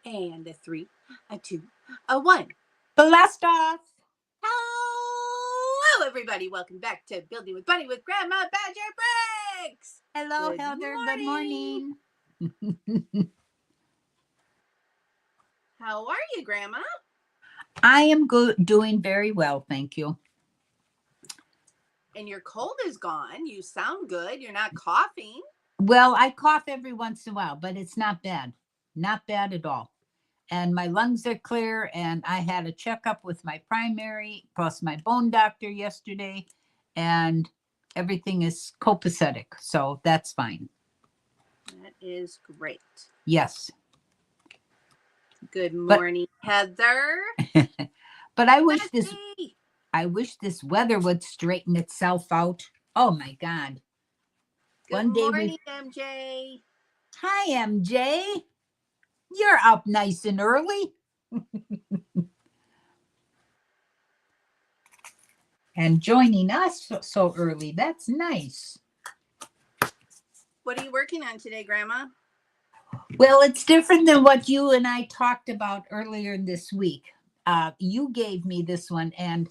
And a 3, a 2, a 1. Blast off! Hello, everybody. Welcome back to Building with Bunny with Grandma Badger Briggs. Hello, Good Heather. morning. Good morning. How are you, Grandma? I am doing very well, thank you. And your cold is gone. You sound good. You're not coughing. Well, I cough every once in a while, but it's not bad. Not bad at all. And my lungs are clear, and I had a checkup with my primary plus my bone doctor yesterday, and everything is copacetic, so that's fine. That is great. Yes. Good morning, Heather. But I wish this weather would straighten itself out. Oh my God. Good morning, MJ. Hi, MJ. You're up nice and early. And joining us so early. That's nice. What are you working on today, Grandma? Well, it's different than what you and I talked about earlier this week. You gave me this one, and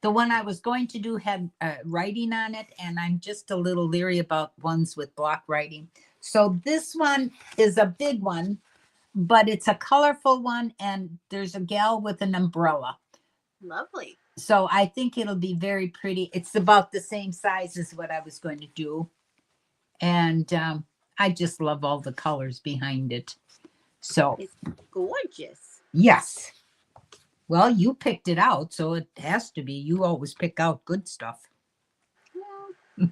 the one I was going to do had writing on it, and I'm just a little leery about ones with block writing. So this one is a big one, but it's a colorful one, and there's a gal with an umbrella. Lovely. So I think it'll be very pretty. It's about the same size as what I was going to do. And I just love all the colors behind it. So it's gorgeous. Yes. Well, you picked it out, so it has to be. You always pick out good stuff. Well,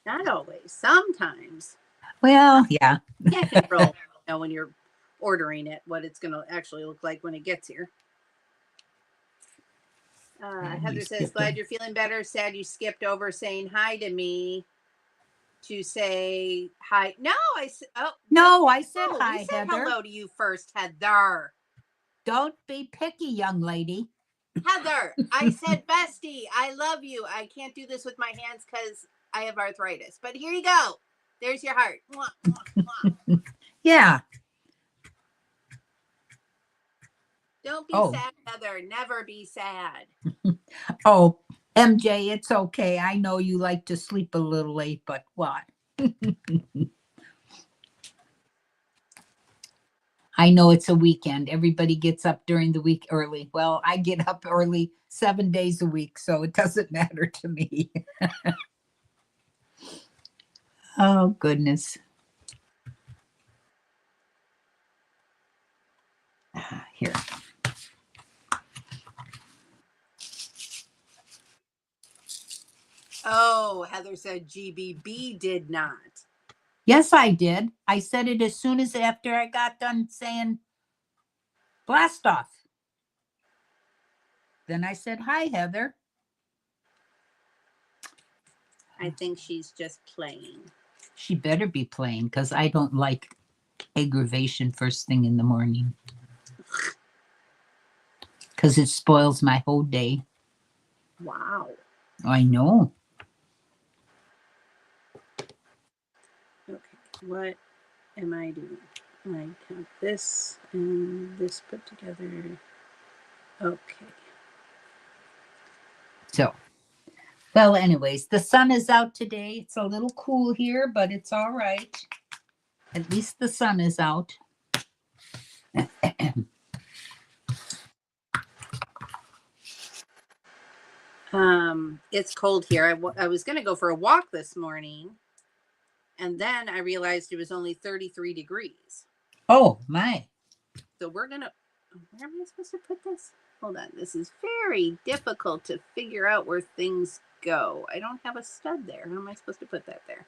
not always. Sometimes. Well, yeah. You can't control when you're ordering it, what it's going to actually look like when it gets here. Heather says, glad you're feeling better. Sad you skipped over saying hi to me to say hi. No, I said, I said hi, we said Heather. hello to you first, Heather. Don't be picky, young lady. Heather, I said bestie. I love you. I can't do this with my hands because I have arthritis. But here you go. There's your heart. Mwah, mwah, mwah. Yeah. Don't be sad, Heather. Never be sad. Oh, MJ, it's okay. I know you like to sleep a little late, but what? I know it's a weekend. Everybody gets up during the week early. Well, I get up early 7 days a week, so it doesn't matter to me. Oh, goodness. Here. Oh, Heather said GBB did not. Yes, I did. I said it as soon as after I got done saying blast off. Then I said, hi, Heather. I think she's just playing. She better be playing because I don't like aggravation first thing in the morning. Because it spoils my whole day. Wow. I know. Okay, what am I doing? I have this and this put together. Okay. So, well, anyways, the sun is out today. It's a little cool here, but it's all right. At least the sun is out. It's cold here. I was going to go for a walk this morning, and then I realized it was only 33 degrees. Oh, my. So we're going to, where am I supposed to put this? Hold on. This is very difficult to figure out where things go. I don't have a stud there. How am I supposed to put that there?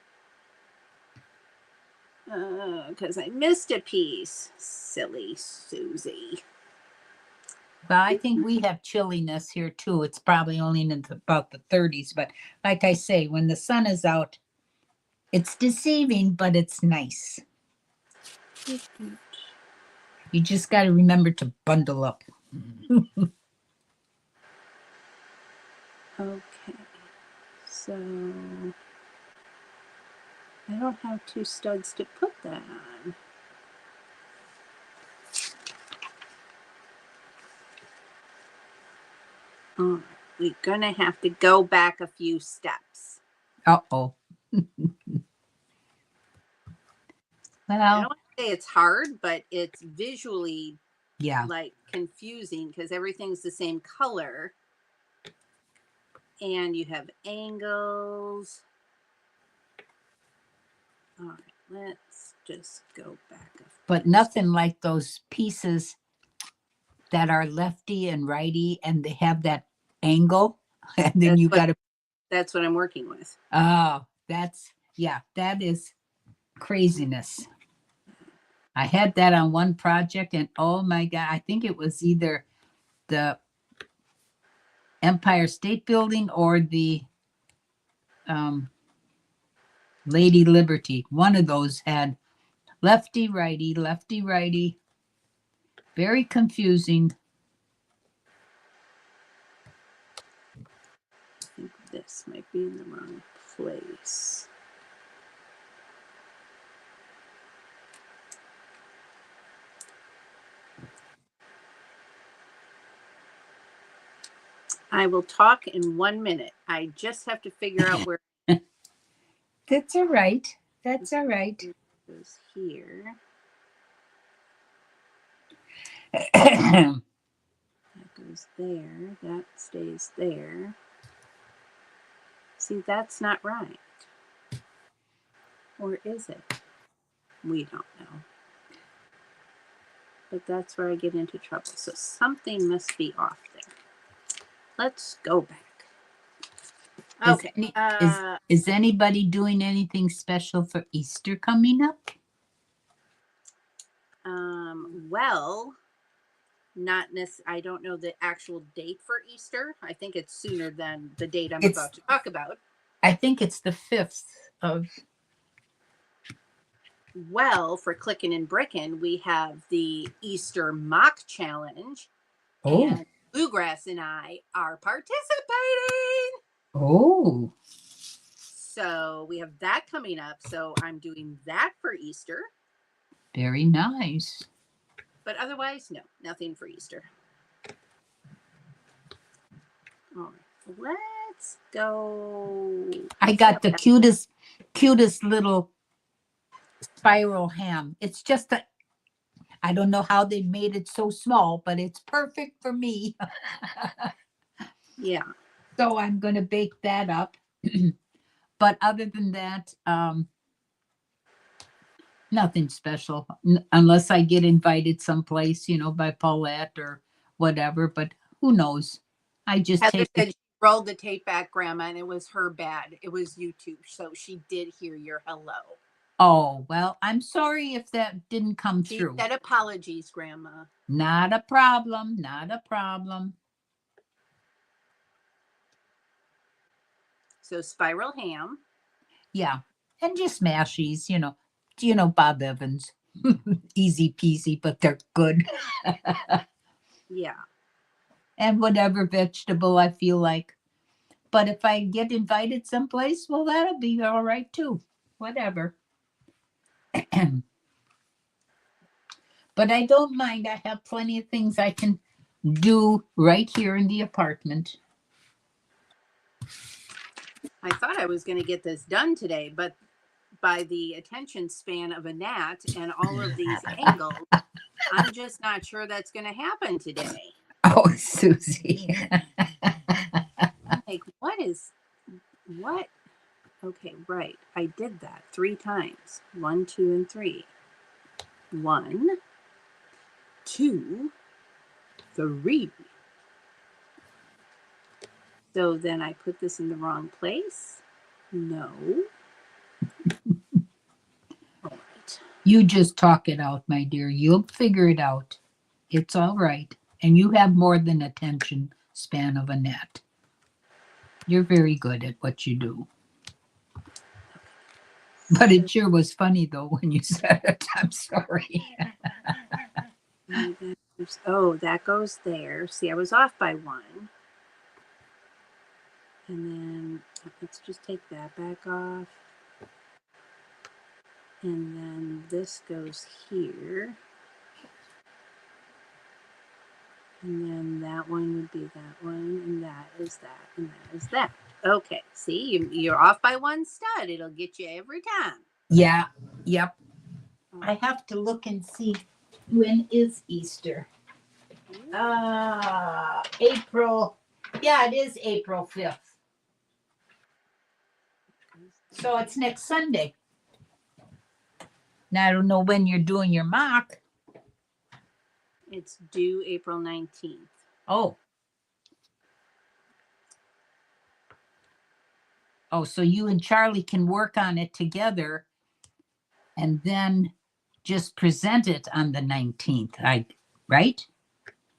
Because I missed a piece. Silly Susie. Well, I think we have chilliness here too. It's probably only in about the 30s. But like I say, when the sun is out, it's deceiving, but it's nice. You just got to remember to bundle up. Okay. So I don't have two studs to put that on. Oh, we're going to have to go back a few steps. Uh-oh. I Well, don't want to say it's hard, but it's visually yeah. like confusing because everything's the same color. And you have angles. All right, let's just go back. But nothing like those pieces that are lefty and righty and they have that angle. And then That's you what got to, that's what I'm working with. oh, that is craziness. I had that on one project and oh my God, I think it was either the Empire State Building or the Lady Liberty. One of those had lefty, righty. Very confusing. I think this might be in the wrong place. I will talk in 1 minute. I just have to figure out where That's all right. That's all right. it goes here. It That goes there. That stays there. See, that's not right. Or is it? We don't know. But that's where I get into trouble. So something must be off there. Let's go back. Okay. is anybody doing anything special for Easter coming up? Well, not necessarily. I don't know the actual date for Easter. I think it's sooner than the date I'm about to talk about. I think it's the 5th of. Well, for Clickin' and Brickin', we have the Easter Mock Challenge. Oh. And Bluegrass and I are participating. Oh. So we have that coming up. So I'm doing that for Easter. Very nice. But otherwise, no, nothing for Easter. All right, let's go. I got the cutest little spiral ham. It's just I don't know how they made it so small, but it's perfect for me. Yeah. So I'm going to bake that up. But other than that, nothing special unless I get invited someplace, by Paulette or whatever. But who knows? I just Heather take said it. she rolled the tape back, Grandma, and it was her bad. It was YouTube. So she did hear your hello. Oh, well, I'm sorry if that didn't come She through. said apologies, Grandma. Not a problem. Not a problem. So spiral ham. Yeah. And just mashies, Bob Evans. Easy peasy, but they're good. Yeah. And whatever vegetable I feel like. But if I get invited someplace, well, that'll be all right too. Whatever. But I don't mind. I have plenty of things I can do right here in the apartment. I thought I was going to get this done today, but by the attention span of a gnat and all of these angles, I'm just not sure that's going to happen today. Oh, Susie. Like, what? Okay, right. I did that 3 times. 1, 2, and 3. 1, 2, 3. So then I put this in the wrong place. No. All right. You just talk it out, my dear. You'll figure it out. It's all right. And you have more than attention span of a gnat. You're very good at what you do. But it sure was funny though when you said it. I'm sorry. Oh, that goes there. See, I was off by 1. And then let's just take that back off. And then this goes here. And then that one would be that one, and that is that, and that is that. Okay, see, you're off by one stud. It'll get you every time. Yeah. Yep. I have to look and see when is Easter. April. Yeah, it is April 5th. So it's next Sunday. Now I don't know when you're doing your mock. It's due April 19th. Oh. Oh, so you and Charlie can work on it together and then just present it on the 19th. Right?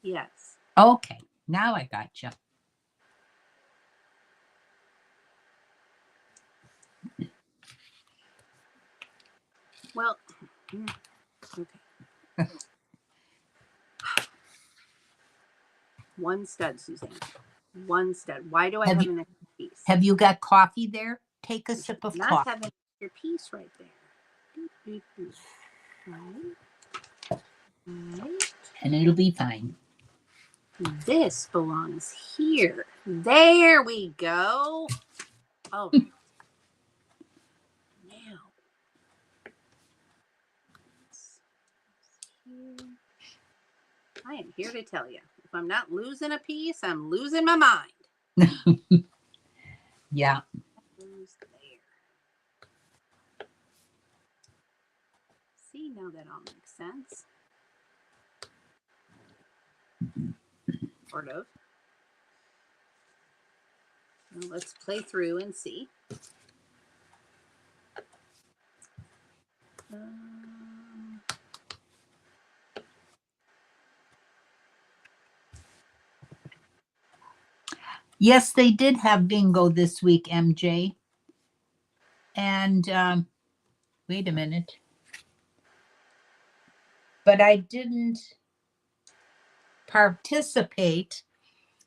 Yes. Okay. Now I got you. Well, okay. One stud, Suzanne. One stud. Why do I have an extra piece? Have you got coffee there? Take a sip of Not coffee. have an extra piece right there. Right. And it'll be fine. This belongs here. There we go. Oh. Now. I am here to tell you. If I'm not losing a piece, I'm losing my mind. Yeah. Who's there? See, now that all makes sense. Sort of. Well, let's play through and see. Yes, they did have bingo this week, MJ. And wait a minute. But I didn't participate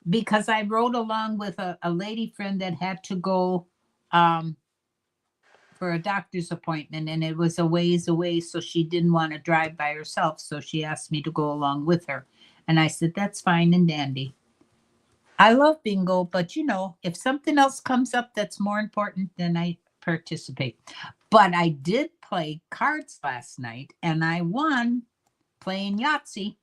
because I rode along with a lady friend that had to go for a doctor's appointment, and it was a ways away, so she didn't want to drive by herself, so she asked me to go along with her. And I said, that's fine and dandy. I love bingo, but if something else comes up that's more important, then I participate. But I did play cards last night, and I won playing Yahtzee.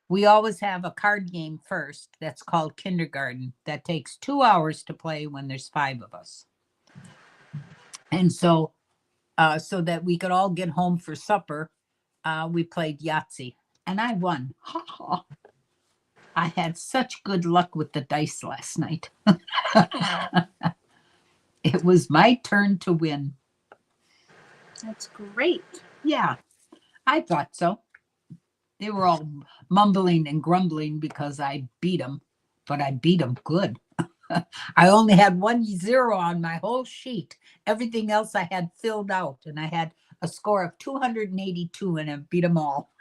We always have a card game first that's called kindergarten that takes 2 hours to play when there's 5 of us. And so that we could all get home for supper, we played Yahtzee, and I won. I had such good luck with the dice last night. It was my turn to win. That's great. Yeah, I thought so. They were all mumbling and grumbling because I beat them, but I beat them good. I only had 1 0 on my whole sheet. Everything else I had filled out, and I had a score of 282, and I beat them all.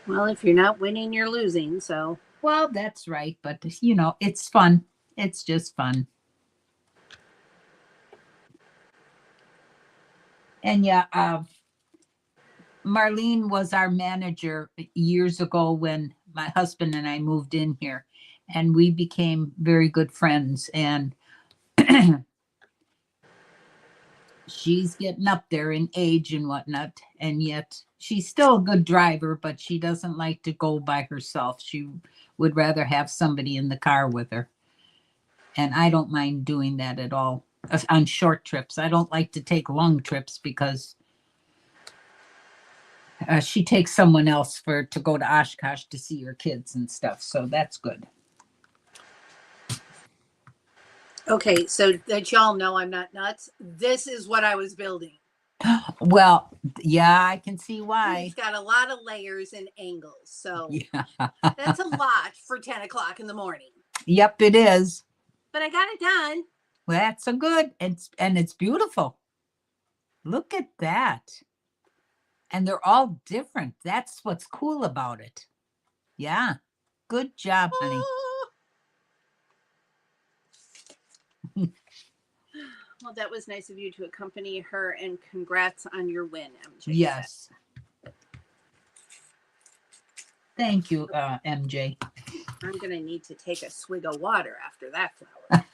Well, if you're not winning, you're losing. So. Well, that's right. But, it's fun. It's just fun. And yeah, Marlene was our manager years ago when my husband and I moved in here, and we became very good friends. And she's getting up there in age and whatnot, and yet she's still a good driver, but she doesn't like to go by herself. She would rather have somebody in the car with her. And I don't mind doing that at all on short trips. I don't like to take long trips because she takes someone else to go to Oshkosh to see her kids and stuff. So that's good. Okay, so that y'all know I'm not nuts. This is what I was building. Well, yeah, I can see why. It's got a lot of layers and angles. So yeah. That's a lot for 10 o'clock in the morning. Yep, it is. But I got it done. Well, that's so good. And it's beautiful. Look at that. And they're all different. That's what's cool about it. Yeah. Good job, honey. Well, that was nice of you to accompany her, and congrats on your win, MJ. Yes. Thank you, MJ. I'm going to need to take a swig of water after that flower.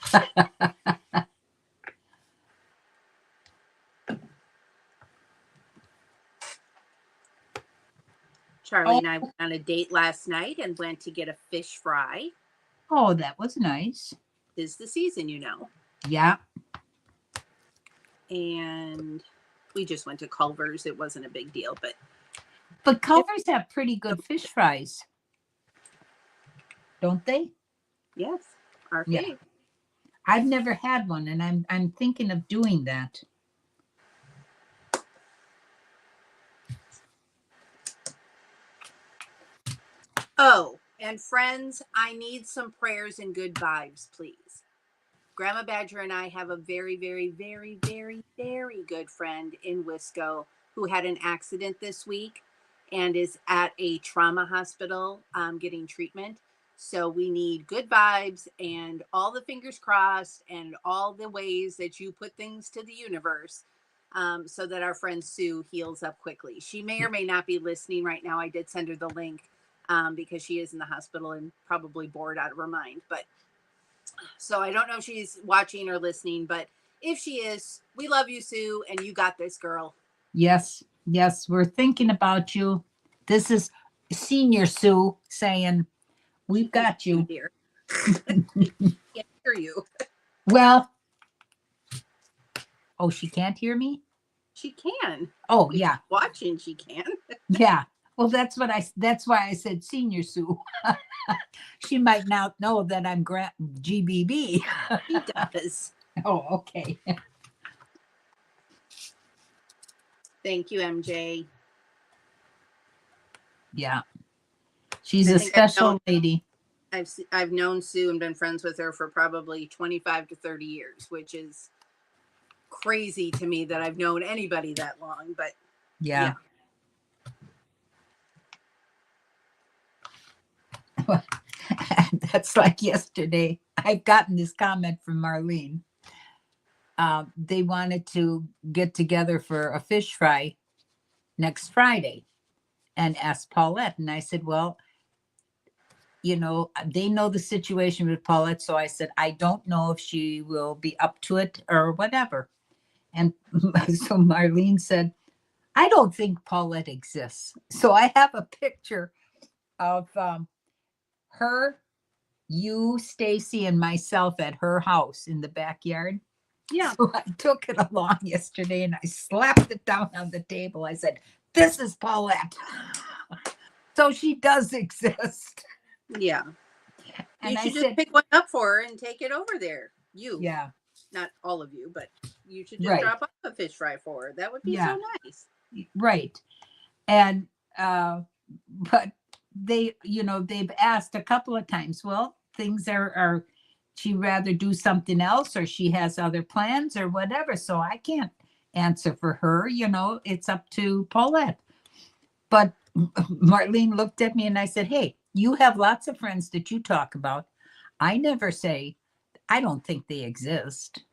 Charlie and I went on a date last night and went to get a fish fry. Oh, that was nice. 'Tis the season, you know. Yeah. And we just went to Culver's. It wasn't a big deal, but Culver's have pretty good fish fries, don't they? Yes, our Yeah. fave. I've never had one, and I'm thinking of doing that. Oh, and friends, I need some prayers and good vibes, please. Grandma Badger and I have a very, very, very, very, very good friend in Wisco who had an accident this week and is at a trauma hospital getting treatment. So we need good vibes and all the fingers crossed and all the ways that you put things to the universe so that our friend Sue heals up quickly. She may or may not be listening right now. I did send her the link because she is in the hospital and probably bored out of her mind. But so I don't know if she's watching or listening, but if she is, we love you, Sue, and you got this, girl. Yes, yes, we're thinking about you. This is Senior Sue saying, we've got you. Dear. Can't hear you. Well, oh, she can't hear me? She can. Oh, If yeah. she's watching, she can. Yeah. Well, that's why I said Senior Sue. She might not know that I'm GBB. She does. Oh, okay. Thank you, MJ. Yeah. She's I a think I've special lady. I've known Sue and been friends with her for probably 25 to 30 years, which is crazy to me that I've known anybody that long, but Yeah. That's like yesterday. I've gotten this comment from Marlene. They wanted to get together for a fish fry next Friday and asked Paulette. And I said, well, you know, they know the situation with Paulette. So I said, I don't know if she will be up to it or whatever. And so Marlene said, I don't think Paulette exists. So I have a picture of her, you, Stacy, and myself at her house in the backyard. yeah. So I took it along yesterday and I slapped it down on the table. I said, this is Paulette. So she does exist. Yeah. And you I should just said, pick one up for her and take it over there. You. yeah. Not all of you, but you should just Right. drop off a fish fry for her. That would be Yeah. so nice. Right. And but they, you know, they've asked a couple of times, well, things are she rather do something else or she has other plans or whatever. So I can't answer for her, you know, it's up to Paulette. But Marlene looked at me and I said, hey, you have lots of friends that you talk about. I never say, I don't think they exist.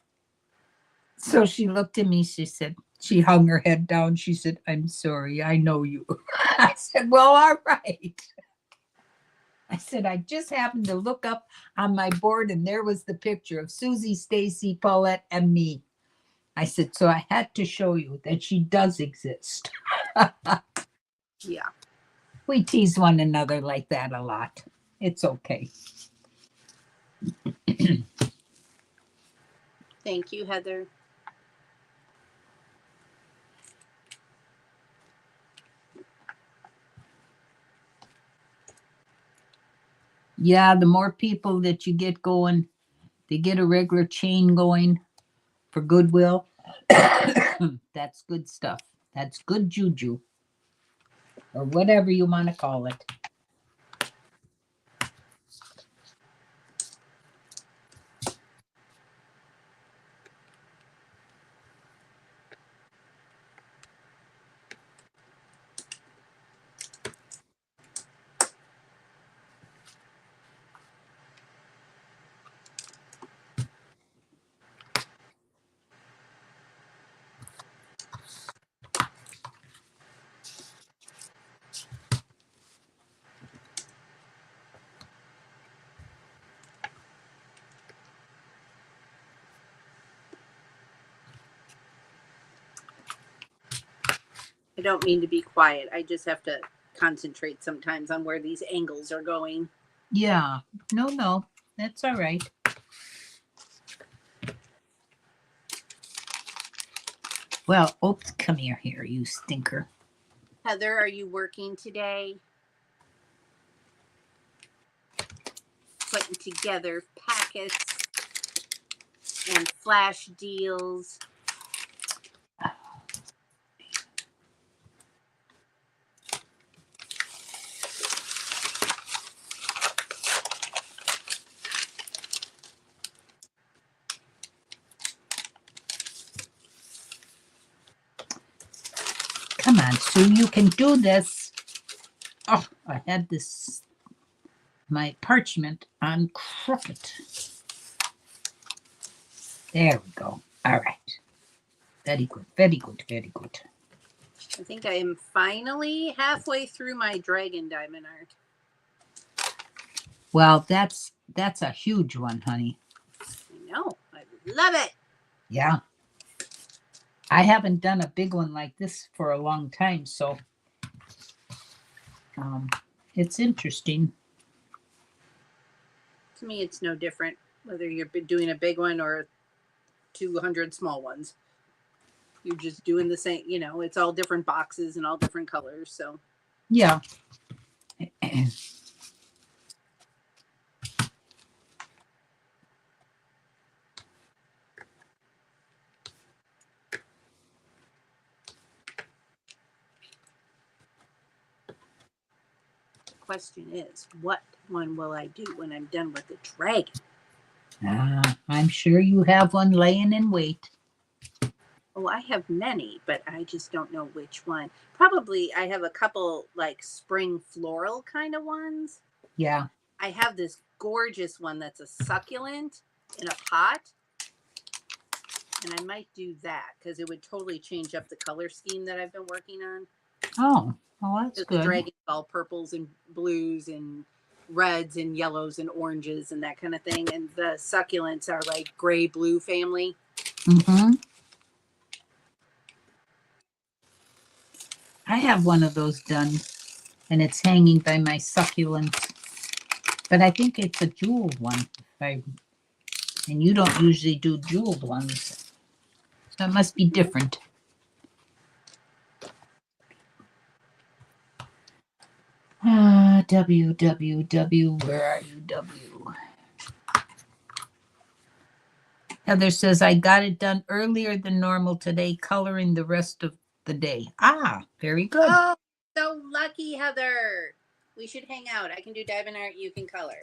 So she looked at me, she said, she hung her head down. She said, I'm sorry, I know you. I said, well, all right. I said, I just happened to look up on my board and there was the picture of Susie, Stacy, Paulette, and me. I said, so I had to show you that she does exist. Yeah. We tease one another like that a lot. It's okay. Thank you, Heather. Yeah, the more people that you get going, they get a regular chain going for goodwill. That's good stuff. That's good juju, or whatever you want to call it. I don't mean to be quiet. I just have to concentrate sometimes on where these angles are going. Yeah. No, that's all right. Well, oops, come here, you stinker. Heather, are you working today? Putting together packets and flash deals. Come on, Sue, you can do this. Oh, I had this, my parchment on crooked. There we go. All right. Very good, very good, very good. I think I am finally halfway through my dragon diamond art. Well, that's a huge one, honey. I know. I love it. Yeah. I haven't done a big one like this for a long time, so it's interesting. To me, it's no different whether you're doing a big one or 200 small ones. You're just doing the same, you know, it's all different boxes and all different colors. So, Yeah. the question is, what one will I do when I'm done with the dragon? I'm sure you have one laying in wait. Oh, I have many, but I just don't know which one. Probably I have a couple like spring floral kind of ones. Yeah. I have this gorgeous one that's a succulent in a pot. And I might do that because it would totally change up the color scheme that I've been working on. Oh, well, that's Because the good. dragon's all purples and blues and reds and yellows and oranges and that kind of thing. And the succulents are like gray blue family. Mm-hmm. I have one of those done, and it's hanging by my succulent. But I think it's a jeweled one. And you don't usually do jeweled ones. So it must be different. WWW, where are you, W? Heather says, I got it done earlier than normal today, coloring the rest of the day. Ah, very good. Oh, so lucky, Heather. We should hang out. I can do diamond art, you can color.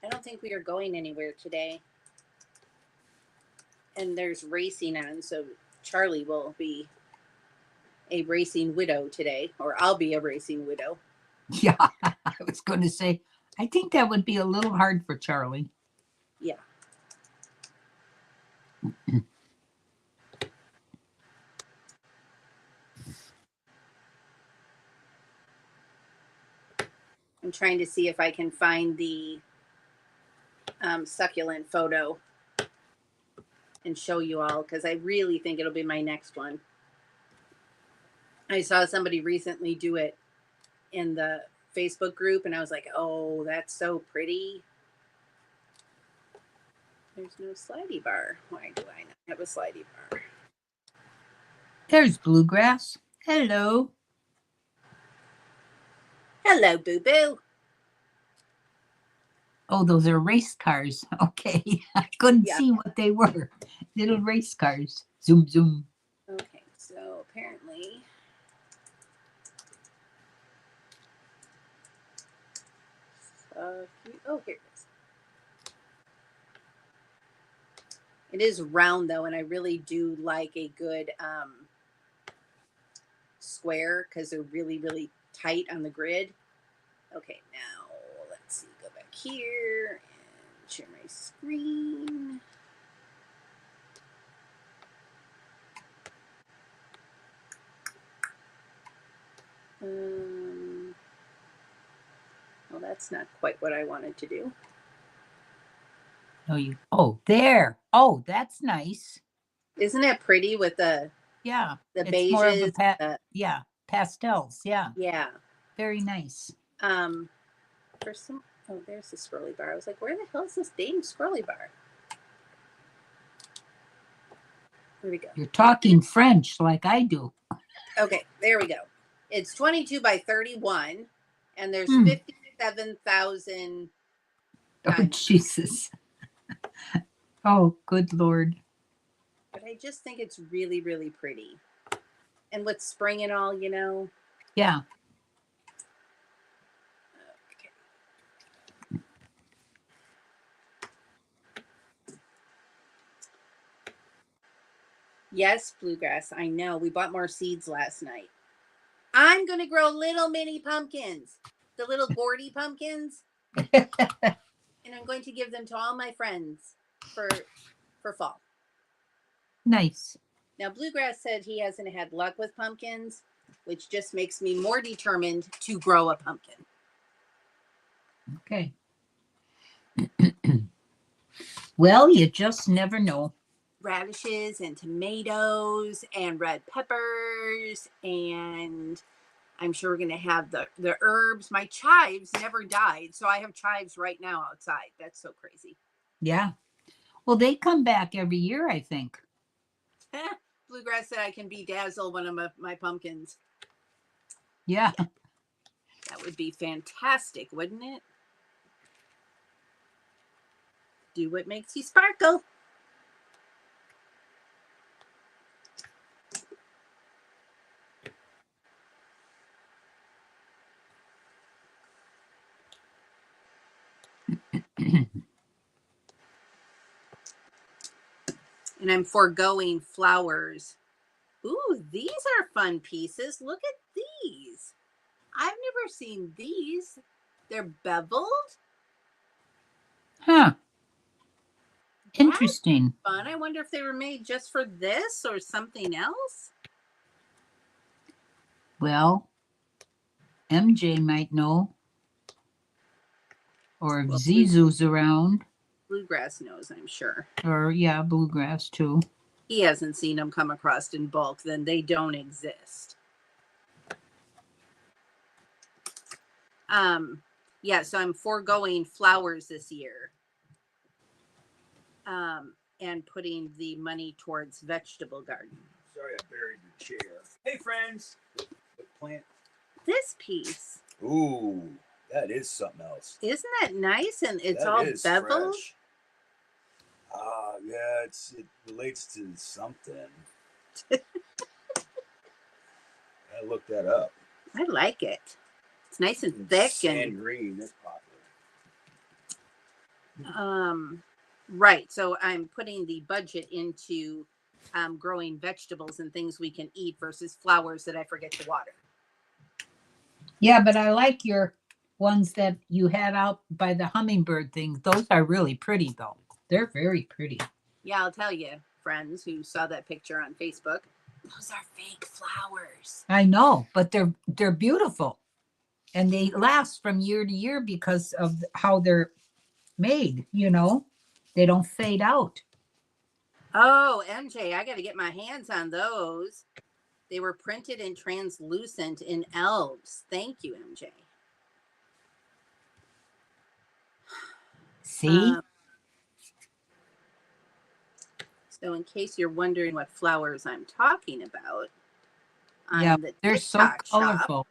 I don't think we are going anywhere today. And there's racing on, so Charlie will be a racing widow today, or I'll be a racing widow. Yeah, I was going to say, I think that would be a little hard for Charlie. Yeah. I'm trying to see if I can find the succulent photo and show you all because I really think it'll be my next one. I saw somebody recently do it in the Facebook group and I was like, oh, that's so pretty. There's no slidey bar. Why do I not have a slidey bar? There's Bluegrass. Hello. Hello, Boo Boo. Oh, those are race cars. Okay. I couldn't see what they were. Little race cars. Zoom, zoom. Okay, so apparently oh, here it is. It is round though, and I really do like a good square because they're really, really tight on the grid. Okay, now let's see. Go back here and share my screen. Well, that's not quite what I wanted to do. Oh, there. Oh, that's nice. Isn't it pretty with the Yeah. the It's more of a beiges? yeah, pastels. Yeah. Yeah. Very nice. For some, oh, there's the scrolly bar. I was like, where the hell is this dang scrolly bar? Here we go. You're talking French like I do. Okay, there we go. It's 22 by 31, and there's Hmm. 57,000 Oh, diamonds. Jesus. Oh, good Lord. But I just think it's really, really pretty. And with spring and all, you know. Yeah. Okay. Yes, bluegrass. I know. We bought more seeds last night. I'm going to grow little mini pumpkins, the little gourdy pumpkins, and I'm going to give them to all my friends for fall. Nice. Now, Bluegrass said he hasn't had luck with pumpkins, which just makes me more determined to grow a pumpkin. Okay. Well, you just never know. Radishes and tomatoes and red peppers, and I'm sure we're going to have the herbs. My chives never died, so I have chives right now outside. That's so crazy. Yeah. Well, they come back every year, I think. Bluegrass said I can bedazzle one of my pumpkins. Yeah. That would be fantastic, wouldn't it? Do what makes you sparkle. And I'm foregoing flowers. Ooh, these are fun pieces. Look at these. I've never seen these. They're beveled. Huh. That's Interesting. fun. I wonder if they were made just for this or something else. Well, MJ might know. Or if Well, Zizou's around. Bluegrass knows, I'm sure. Or, yeah, bluegrass too. He hasn't seen them come across in bulk, then they don't exist. Yeah, so I'm foregoing flowers this year. And putting the money towards vegetable garden. Sorry, I buried the chair. Hey, friends. What plant? This piece. Ooh, that is something else. Isn't that nice? And it's that all is beveled. Fresh. Yeah, it relates to something. I looked that up. I like it. It's nice and thick and green. That's popular. Right. So I'm putting the budget into growing vegetables and things we can eat versus flowers that I forget to water. Yeah, but I like your ones that you had out by the hummingbird thing. Those are really pretty, though. They're very pretty. Yeah, I'll tell you, friends who saw that picture on Facebook, those are fake flowers. I know, but they're beautiful. And they last from year to year because of how they're made, you know. They don't fade out. Oh, MJ, I got to get my hands on those. They were printed in translucent in elves. Thank you, MJ. See? So in case you're wondering what flowers I'm talking about, Yeah, on the they're TikTok so colorful. shop,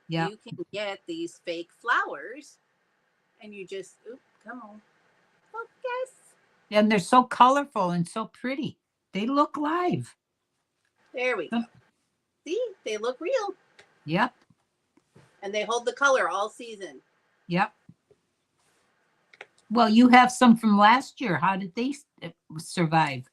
yeah, you can get these fake flowers and you just, come on, focus. And they're so colorful and so pretty. They look live. There we go. See, they look real. Yep. And they hold the color all season. Yep. Well, you have some from last year. How did they survive?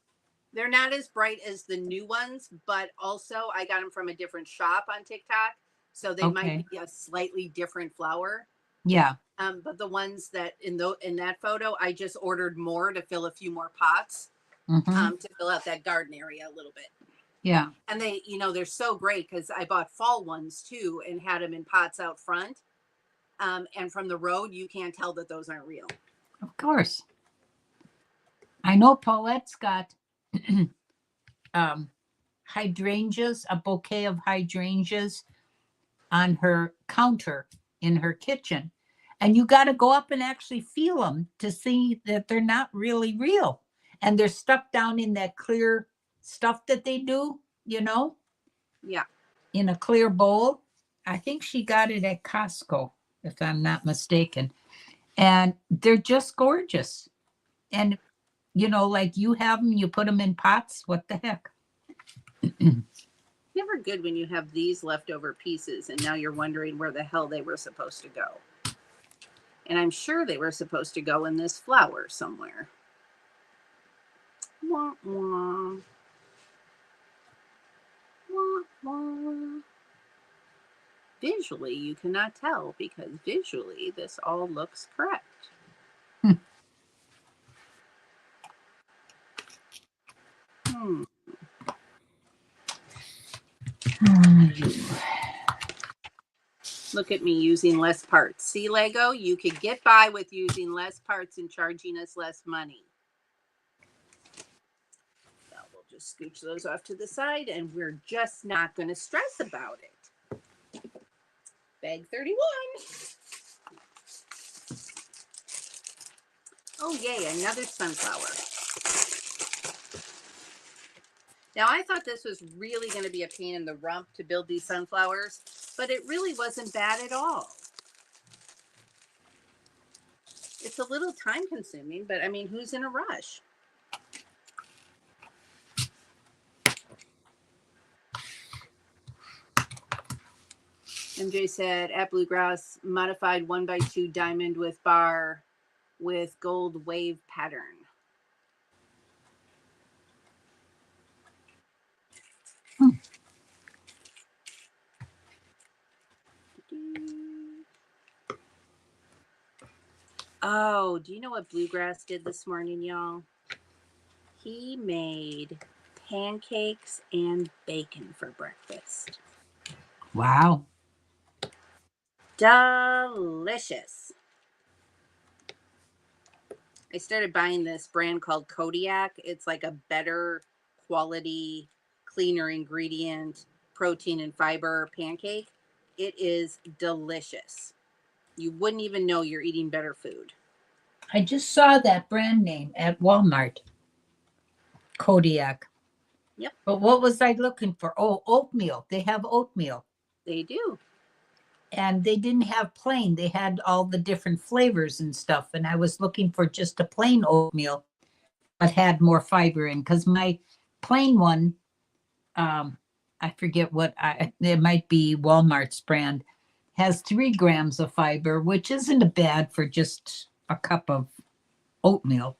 They're not as bright as the new ones, but also I got them from a different shop on TikTok. So they might be a slightly different flower. Yeah. But the ones that in that photo, I just ordered more to fill a few more pots to fill out that garden area a little bit. Yeah. And they, they're so great because I bought fall ones too and had them in pots out front. And from the road, you can't tell that those aren't real. Of course. I know Paulette's got hydrangeas, a bouquet of hydrangeas on her counter in her kitchen. And you got to go up and actually feel them to see that they're not really real. And they're stuck down in that clear stuff that they do, Yeah. in a clear bowl. I think she got it at Costco, if I'm not mistaken. And they're just gorgeous. And, like you have them, you put them in pots. What the heck? Never good when you have these leftover pieces and now you're wondering where the hell they were supposed to go. And I'm sure they were supposed to go in this flower somewhere. Wah, wah. Wah, wah. Visually, you cannot tell because visually this all looks correct. Look at me using less parts. See, Lego, you could get by with using less parts and charging us less money. So we'll just scooch those off to the side and we're just not going to stress about it. Bag 31. Oh, yay, another sunflower. Now, I thought this was really going to be a pain in the rump to build these sunflowers, but it really wasn't bad at all. It's a little time consuming, but I mean, who's in a rush? MJ said at Bluegrass, modified 1x2 diamond with bar with gold wave pattern. Oh, do you know what Bluegrass did this morning, y'all? He made pancakes and bacon for breakfast. Wow. Delicious. I started buying this brand called Kodiak. It's like a better quality, cleaner ingredient, protein and fiber pancake. It is delicious. You wouldn't even know you're eating better food. I just saw that brand name at Walmart. Kodiak. Yep. But what was I looking for? Oh, oatmeal. They have oatmeal. They do. And they didn't have plain. They had all the different flavors and stuff. And I was looking for just a plain oatmeal, but had more fiber in. Because my plain one, I forget it might be Walmart's brand, has 3 grams of fiber, which isn't bad for just a cup of oatmeal,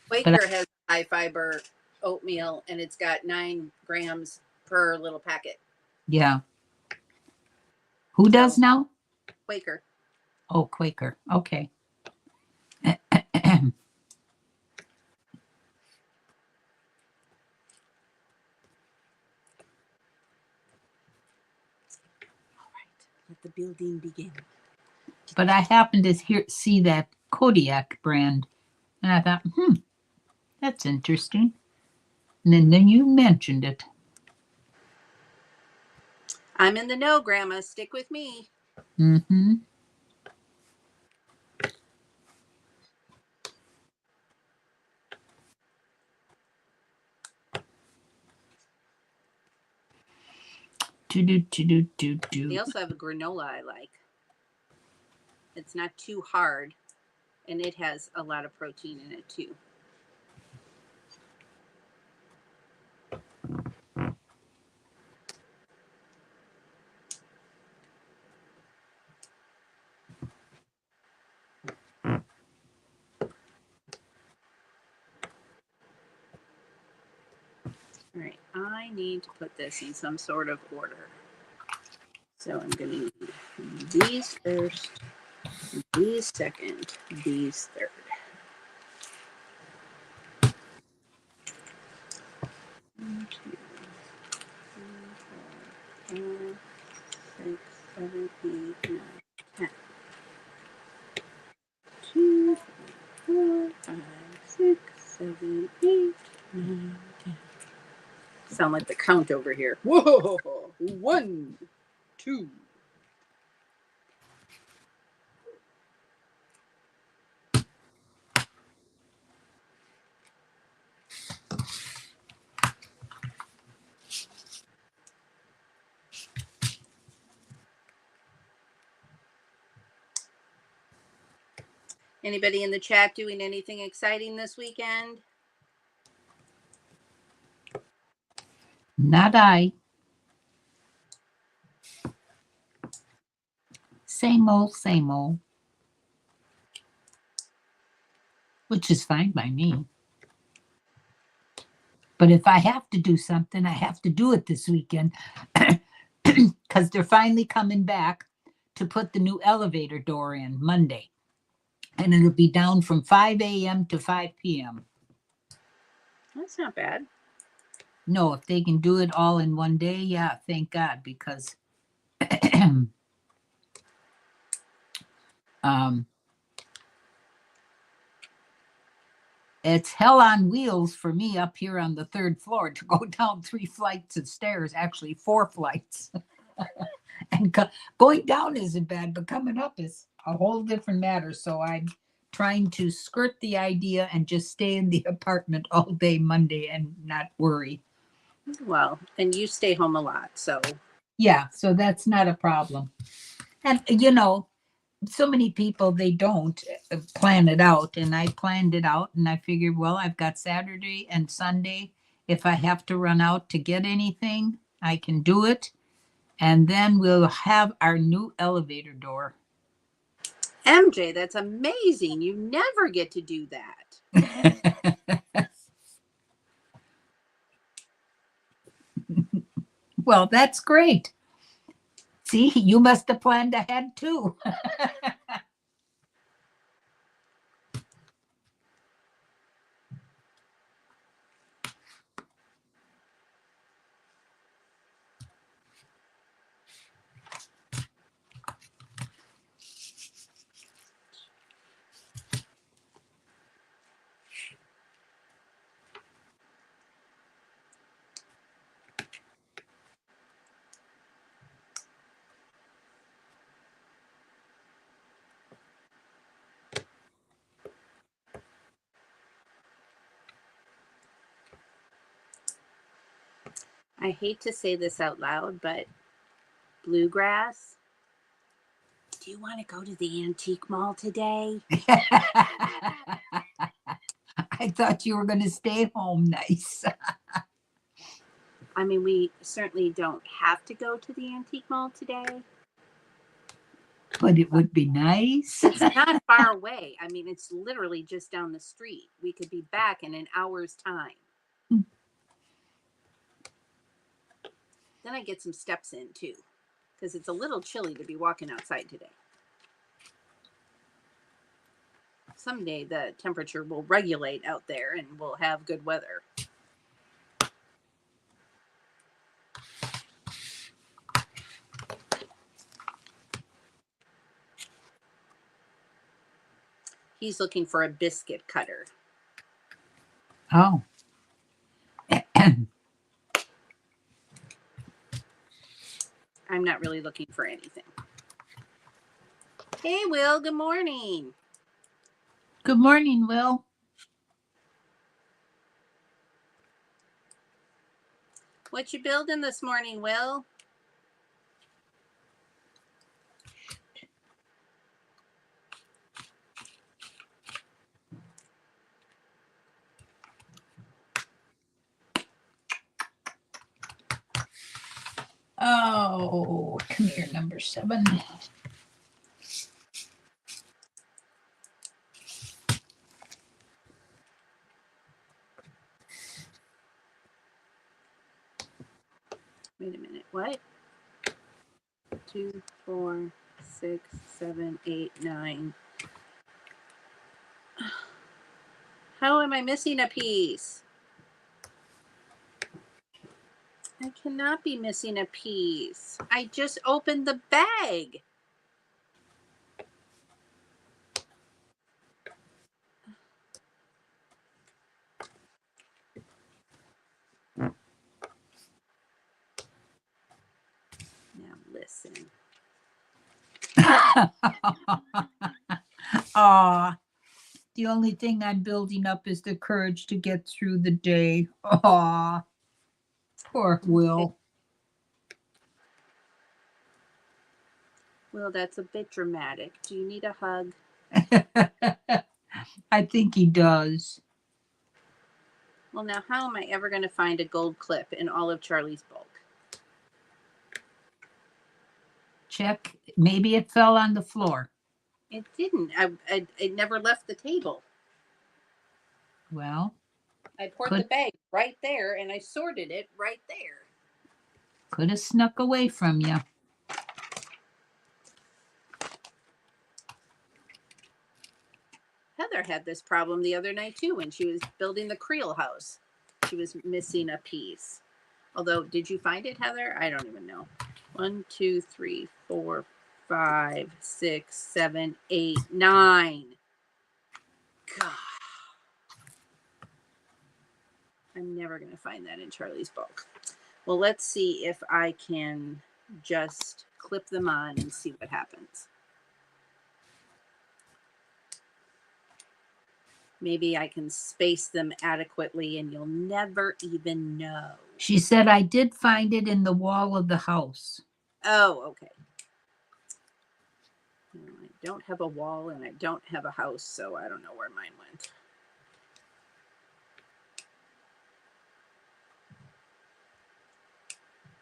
Quaker has high fiber oatmeal and it's got 9 grams per little packet. Yeah. Who does now? Quaker. Oh, Quaker. Okay. Let the building begin. But I happened to see that Kodiak brand, and I thought, that's interesting. And then you mentioned it. I'm in the know, Grandma. Stick with me. Mm-hmm. They also have a granola I like. It's not too hard, and it has a lot of protein in it too. All right, I need to put this in some sort of order. So I'm going to need these first, these second, these third. 1, 2, 3, 4, 5, 6, 7, 8, 9, 10. 2, 3, 4, 5, 6, 7, 8, 9, 10. Sound like the count over here. Whoa! 1, 2. Anybody in the chat doing anything exciting this weekend? Not I. Same old, same old. Which is fine by me. But if I have to do something, I have to do it this weekend because they're finally coming back to put the new elevator door in Monday. And it'll be down from 5 a.m. to 5 p.m. That's not bad. No, if they can do it all in one day, yeah, thank God, because it's hell on wheels for me up here on the 3rd floor to go down 3 flights of stairs, actually 4 flights. And going down isn't bad, but coming up is a whole different matter. So I'm trying to skirt the idea and just stay in the apartment all day Monday and not worry. Well, and you stay home a lot, so. Yeah, so that's not a problem. And, you know, so many people, they don't plan it out. And I planned it out and I figured, well, I've got Saturday and Sunday. If I have to run out to get anything, I can do it. And then we'll have our new elevator door. MJ, that's amazing. You never get to do that. Well, that's great. See, you must have planned ahead too. I hate to say this out loud, but Bluegrass, do you want to go to the antique mall today? I thought you were going to stay home nice. I mean, we certainly don't have to go to the antique mall today. But it would be nice. It's not far away. I mean, it's literally just down the street. We could be back in an hour's time. Then I get some steps in too, because it's a little chilly to be walking outside today. Someday the temperature will regulate out there and we'll have good weather. He's looking for a biscuit cutter. Oh. I'm not really looking for anything. Hey, Will, good morning. Good morning, Will. What you building this morning, Will? Oh, come here, number 7. Wait a minute. What? 2, 4, 6, 7, 8, 9. How am I missing a piece? I cannot be missing a piece. I just opened the bag. Aw, the only thing I'm building up is the courage to get through the day. Aw, poor Will. Well, that's a bit dramatic. Do you need a hug? I think he does. Well, now how am I ever going to find a gold clip in all of Charlie's bulk? Check. Maybe it fell on the floor. It didn't. It never left the table. Well, I poured the bag right there and I sorted it right there. could have snuck away from you. Heather had this problem the other night too when she was building the Creel house. She was missing a piece. Although, did you find it, Heather? I don't even know. 1, 2, 3, 4, 5, 6, 7, 8, 9. God. I'm never going to find that in Charlie's bulk. Well, let's see if I can just clip them on and see what happens. Maybe I can space them adequately and you'll never even know. She said, I did find it in the wall of the house. Oh, okay. I don't have a wall and I don't have a house, so I don't know where mine went.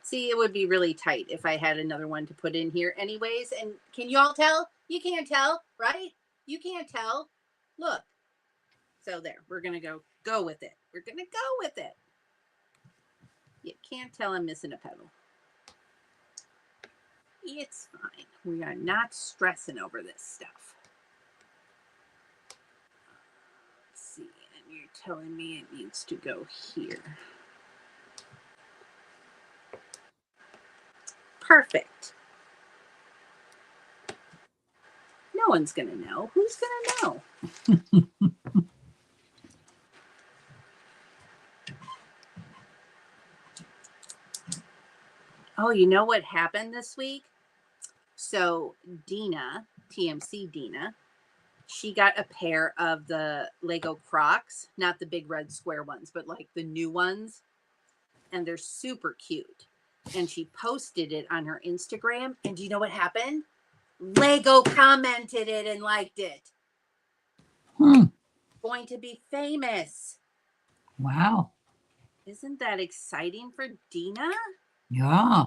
See, it would be really tight if I had another one to put in here anyways. And can you all tell? You can't tell, right? You can't tell. Look. So there, we're going to go with it. We're going to go with it. You can't tell I'm missing a petal. It's fine. We are not stressing over this stuff. Let's see, and you're telling me it needs to go here. Perfect. No one's going to know. Who's going to know? Oh, you know what happened this week? So Dina, TMC Dina, she got a pair of the Lego Crocs, not the big red square ones, but like the new ones. And they're super cute. And she posted it on her Instagram. And do you know what happened? Lego commented it and liked it. Going to be famous. Wow. Isn't that exciting for Dina? Yeah.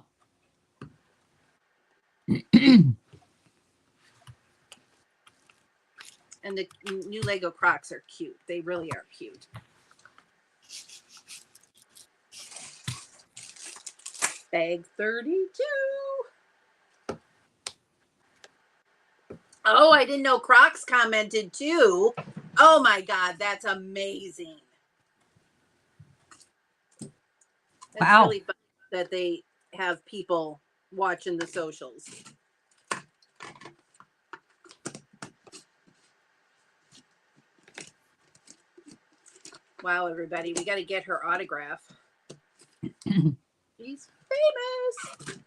And the new Lego Crocs are cute. They really are cute. Bag 32. Oh, I didn't know Crocs commented too. Oh my God, that's amazing. That's really fun that they have people watching the socials. Wow, everybody, we got to get her autograph. She's famous.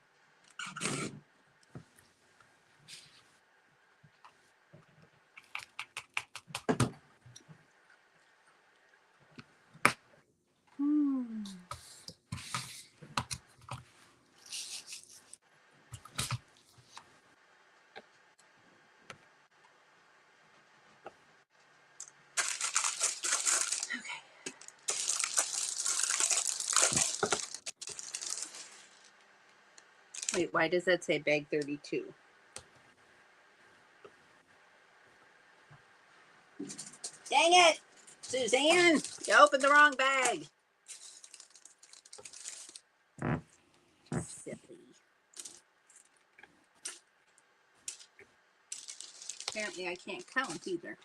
Wait, why does that say bag 32? Dang it! Suzanne, you opened the wrong bag. Silly. Apparently I can't count either.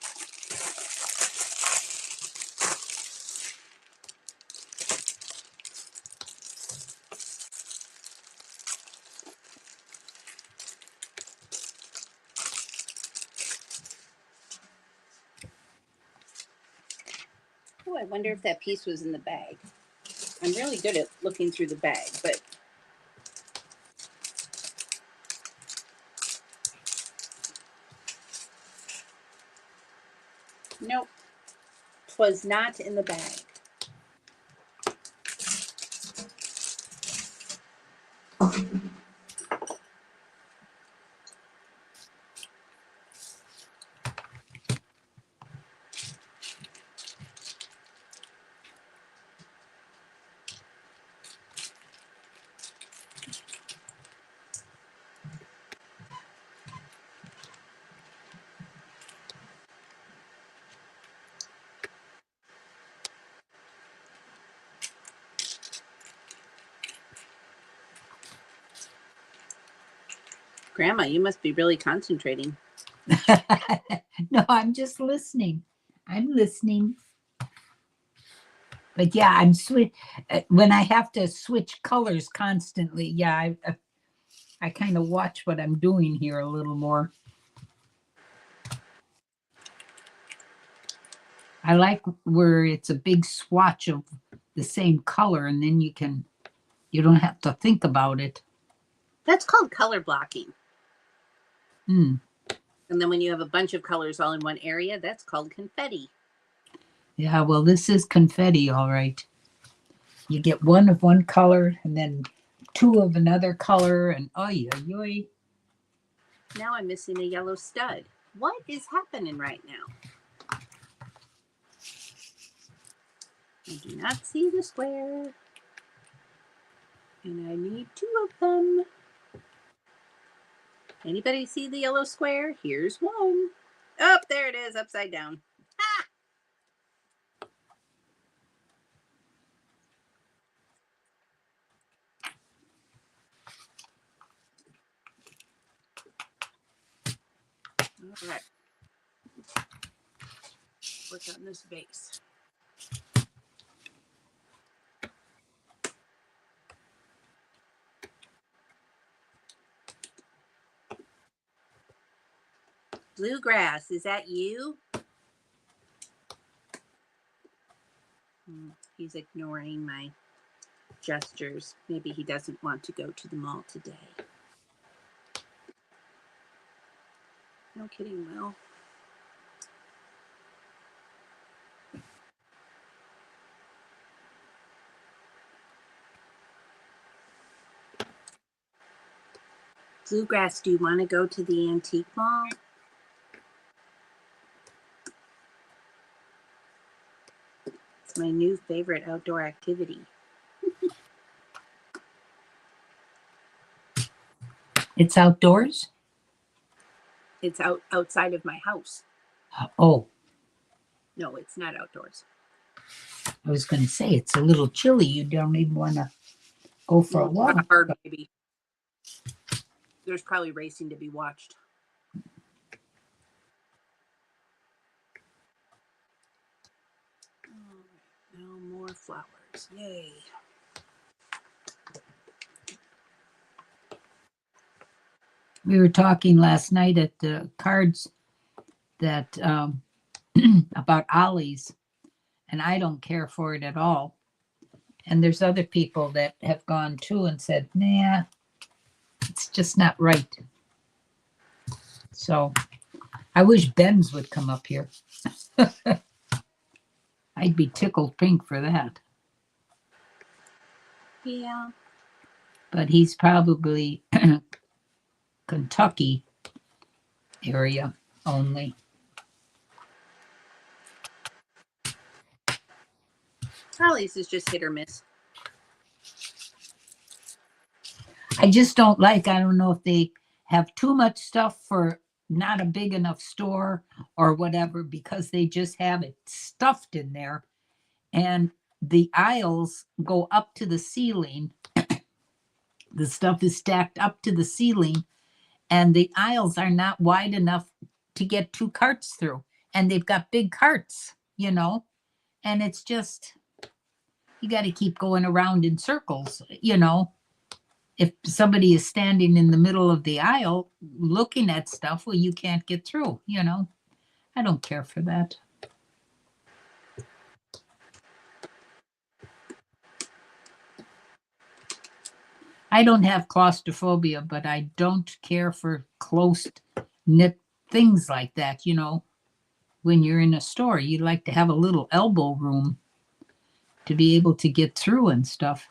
Oh, I wonder if that piece was in the bag. I'm really good at looking through the bag, but This was not in the bag. Grandma, you must be really concentrating. No, I'm just listening. I'm listening. But yeah, when I have to switch colors constantly. Yeah, I kind of watch what I'm doing here a little more. I like where it's a big swatch of the same color, and then you don't have to think about it. That's called color blocking. Hmm. And then when you have a bunch of colors all in one area, that's called confetti. Yeah, well, this is confetti, all right. You get one of one color and then two of another color, and oy, oy, oy. Now I'm missing a yellow stud. What is happening right now? I do not see the square. And I need two of them. Anybody see the yellow square? Here's one. Oh, there it is, upside down. Ah! All right. Work on this base. Bluegrass, is that you? He's ignoring my gestures. Maybe he doesn't want to go to the mall today. No kidding, Will. Bluegrass, do you want to go to the antique mall? It's my new favorite outdoor activity. It's outdoors? It's outside of my house. Oh, No, it's not outdoors. I was going to say it's a little chilly. You don't even want to go for a walk. Hard, maybe. There's probably racing to be watched. Now more flowers. Yay. We were talking last night at the cards that about ollies, and I don't care for it at all. And there's other people that have gone too and said, nah, it's just not right. So I wish Ben's would come up here. I'd be tickled pink for that. Yeah. But he's probably Kentucky area only. Holly's is just hit or miss. I just don't like, I don't know if they have too much stuff for not a big enough store or whatever, because they just have it stuffed in there. And the aisles go up to the ceiling. The stuff is stacked up to the ceiling, and the aisles are not wide enough to get two carts through. And they've got big carts, and it's just, you got to keep going around in circles, If somebody is standing in the middle of the aisle looking at stuff, well, you can't get through, I don't care for that. I don't have claustrophobia, but I don't care for close knit things like that, when you're in a store. You like to have a little elbow room to be able to get through and stuff.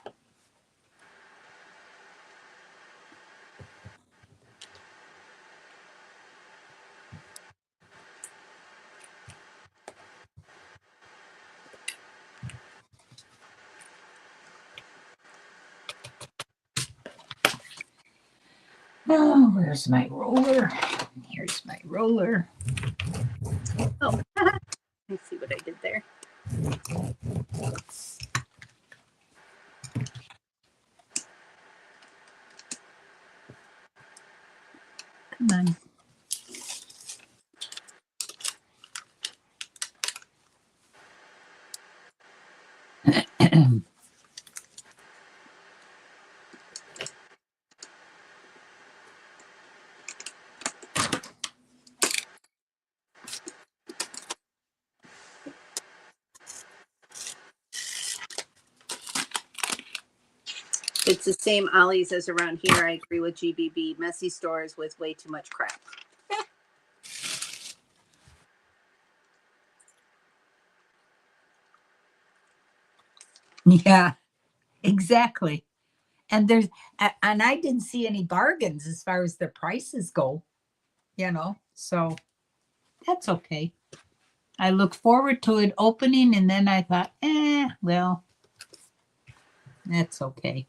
Oh, where's my roller? Here's my roller. Oh, let's see what I did there. Come on. It's the same Ollie's as around here. I agree with GBB. Messy stores with way too much crap. Yeah, exactly. And I didn't see any bargains as far as the prices go, so that's okay. I look forward to it opening, and then I thought, well, that's okay.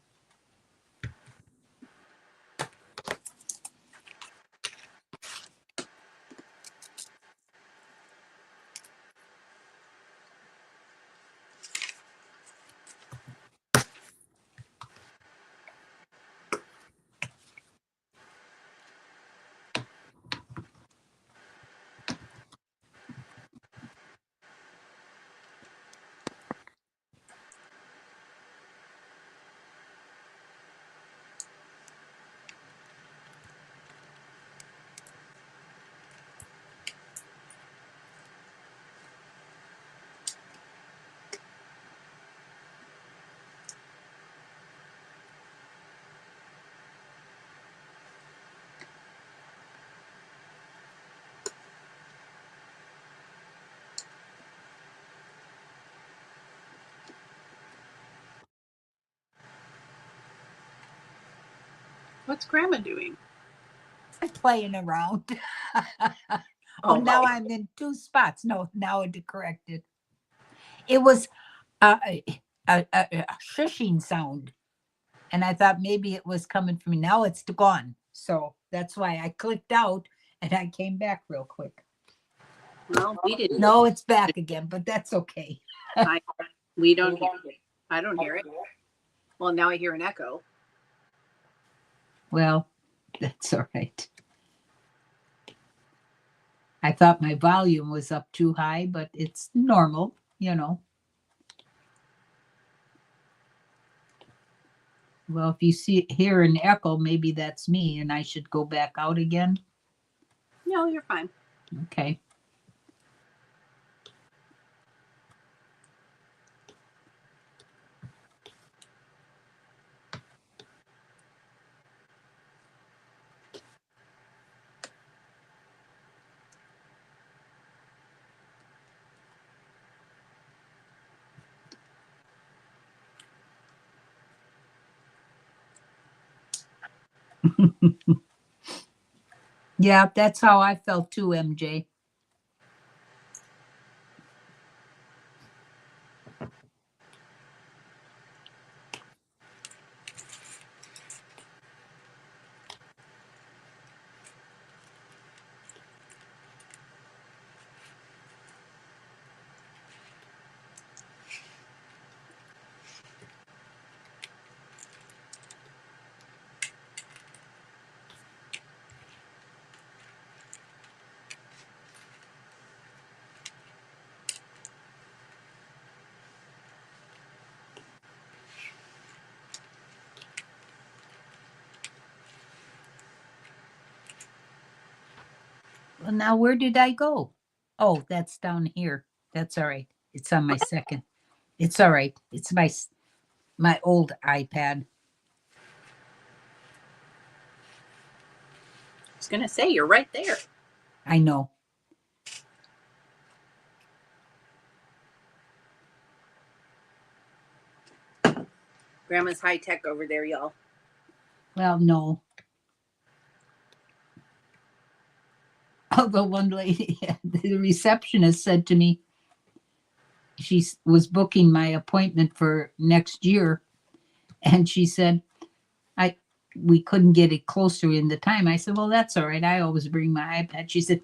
What's Grandma doing? I'm playing around. Oh, Now right. I'm in two spots. No, now it corrected. It was a shushing sound, and I thought maybe it was coming from me. Now it's gone, so that's why I clicked out and I came back real quick. Well, we didn't. No, it's back again, but that's okay. We don't hear it. I don't hear it. Well, now I hear an echo. Well, that's all right. I thought my volume was up too high, but it's normal. Well, if you hear an echo, maybe that's me and I should go back out again. No, you're fine. Okay. Yeah, that's how I felt too, MJ. Well, now where did I go? Oh, that's down here. That's all right. It's on my second. It's all right. It's my old iPad. I was gonna say you're right there. I know. Grandma's high tech over there, y'all. Well, no. Although one lady, the receptionist said to me, she was booking my appointment for next year, and she said, we couldn't get it closer in the time. I said, well, that's all right. I always bring my iPad. She said,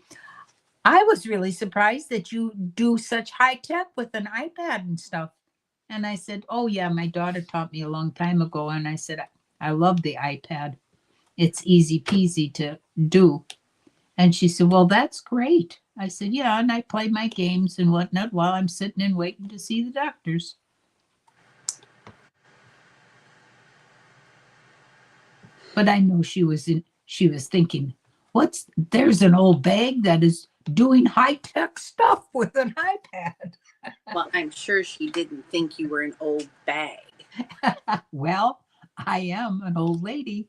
I was really surprised that you do such high tech with an iPad and stuff. And I said, oh, yeah, my daughter taught me a long time ago. And I said, I love the iPad. It's easy peasy to do. And she said, well, that's great. I said, yeah, and I play my games and whatnot while I'm sitting and waiting to see the doctors. But I know she was thinking, there's an old bag that is doing high-tech stuff with an iPad. Well, I'm sure she didn't think you were an old bag. Well, I am an old lady.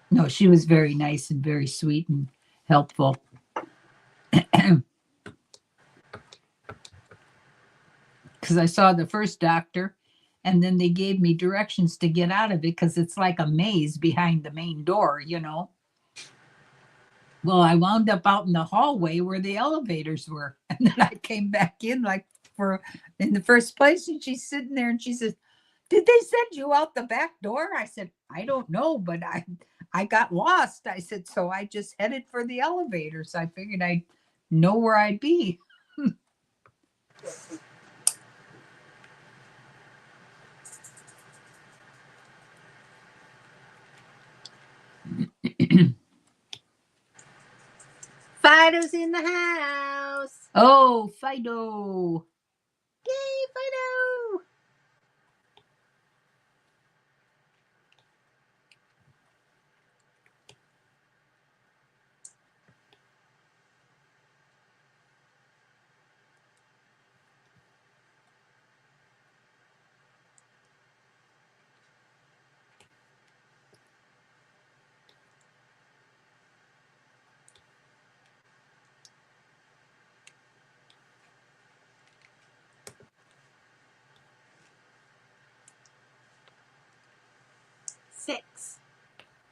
No, she was very nice and very sweet and helpful. Because I saw the first doctor, and then they gave me directions to get out of it because it's like a maze behind the main door, you know. Well, I wound up out in the hallway where the elevators were. And then I came back in in the first place, and she's sitting there and she says, did they send you out the back door? I said, I don't know, but I got lost. I said, so I just headed for the elevators. I figured I'd know where I'd be. Fido's in the house. Oh, Fido. Yay, Fido.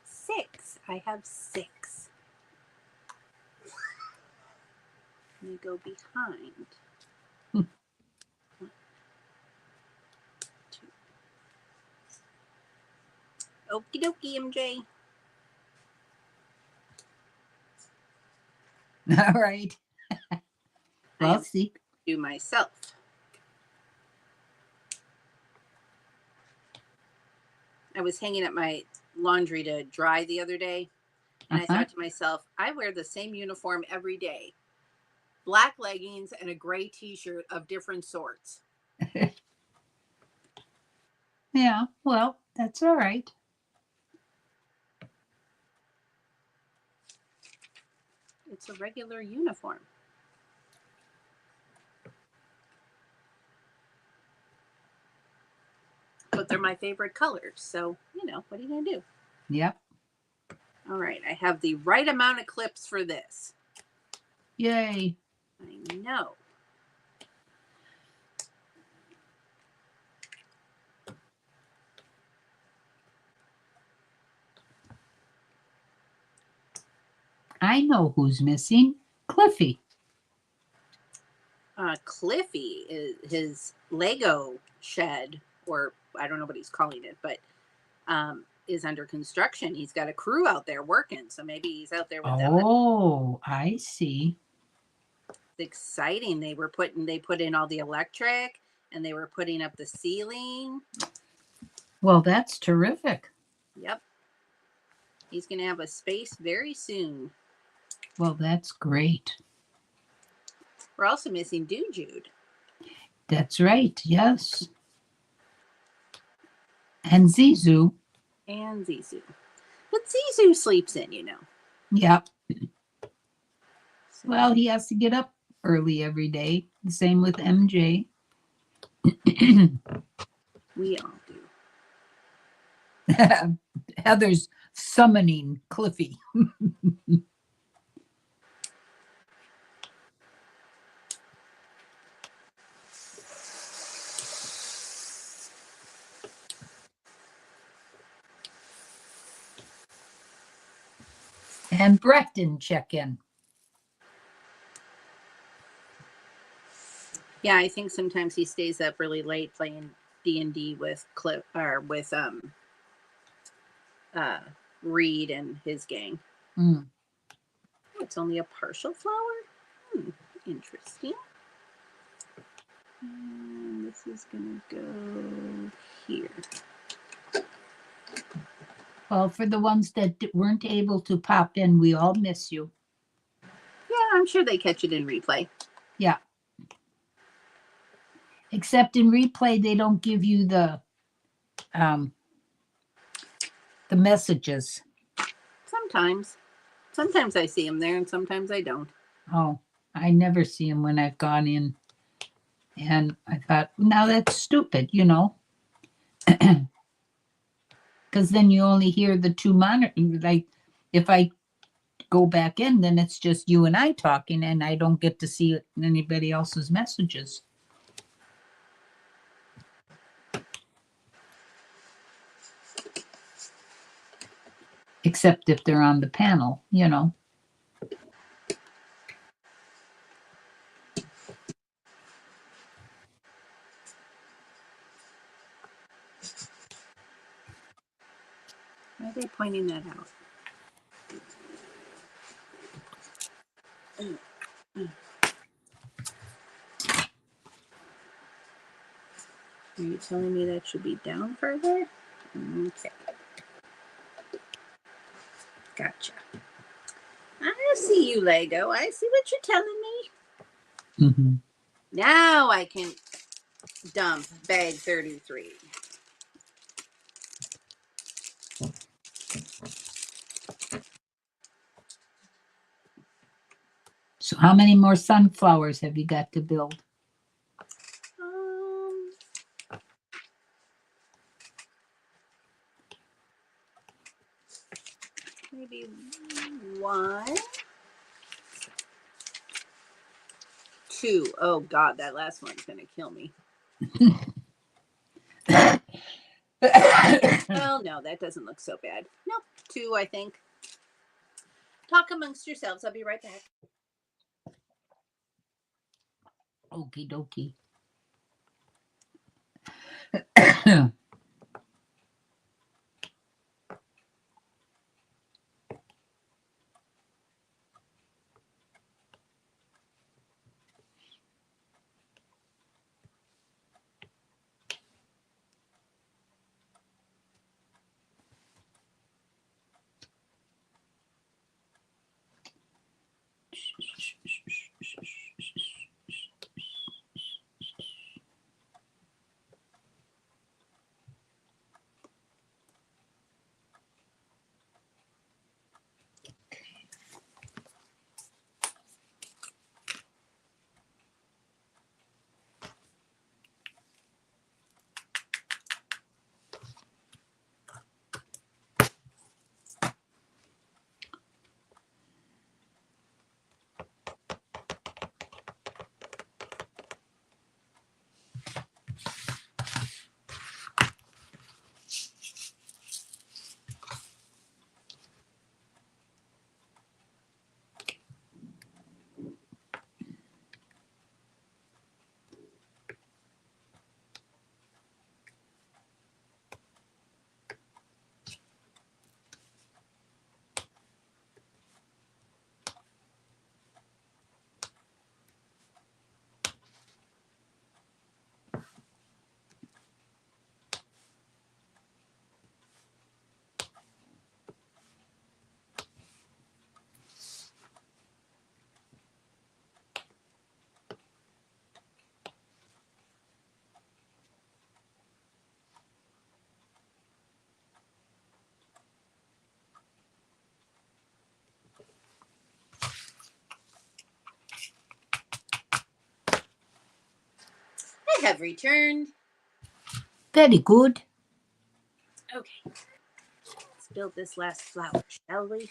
Six. I have 6. Let me go behind. Hmm. 1, 2. Okie dokie, MJ. All right. Well, see. Do myself. I was hanging up my laundry to dry the other day, and I thought to myself, I wear the same uniform every day. Black leggings and a gray t-shirt of different sorts. Yeah, well, that's all right. It's a regular uniform. But they're my favorite colors. So, what are you going to do? Yep. All right. I have the right amount of clips for this. Yay. I know. I know who's missing. Cliffy. Cliffy is his Lego shed, or I don't know what he's calling it, but is under construction. He's got a crew out there working, so maybe he's out there with them. Oh, I see. It's exciting. They put in all the electric, and they were putting up the ceiling. Well, that's terrific. Yep. He's going to have a space very soon. Well, that's great. We're also missing Jude. That's right. Yes. And Zizou. But Zizou sleeps in, Yep. So, Well, he has to get up early every day. The same with MJ. we all do. Heather's summoning Cliffy. And Brett didn't check in. Yeah, I think sometimes he stays up really late playing D&D with Reed and his gang. Mm. Oh, it's only a partial flower? Interesting. And this is going to go here. Well, for the ones that weren't able to pop in, we all miss you. Yeah, I'm sure they catch it in replay. Yeah. Except in replay, they don't give you the messages. Sometimes I see them there and sometimes I don't. Oh, I never see them when I've gone in. And I thought, now that's stupid, you know. Because then you only hear the two monitors. Like, if I go back in, then it's just you and I talking, and I don't get to see anybody else's messages. Except if they're on the panel, you know. Why are they pointing that out? Are you telling me that should be down further? Okay. Gotcha. I see you, Lego. I see what you're telling me. Mm-hmm. Now I can dump bag 33. So how many more sunflowers have you got to build? Maybe 1, 2. Oh God, that last one's gonna kill me. Well, no, that doesn't look so bad. Nope, 2, I think. Talk amongst yourselves. I'll be right back. Okie dokie. I have returned. Very good. Okay. Let's build this last flower, shall we?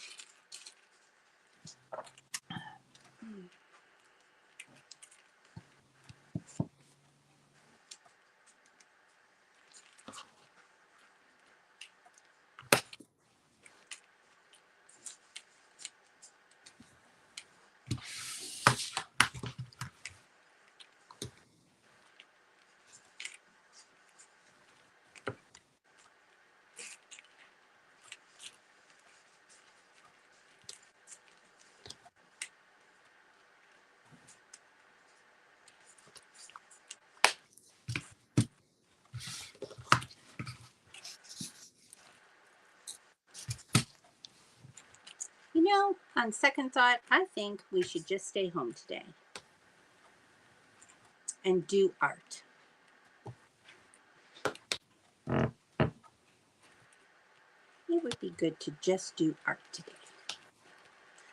On second thought, I think we should just stay home today and do art. It would be good to just do art today.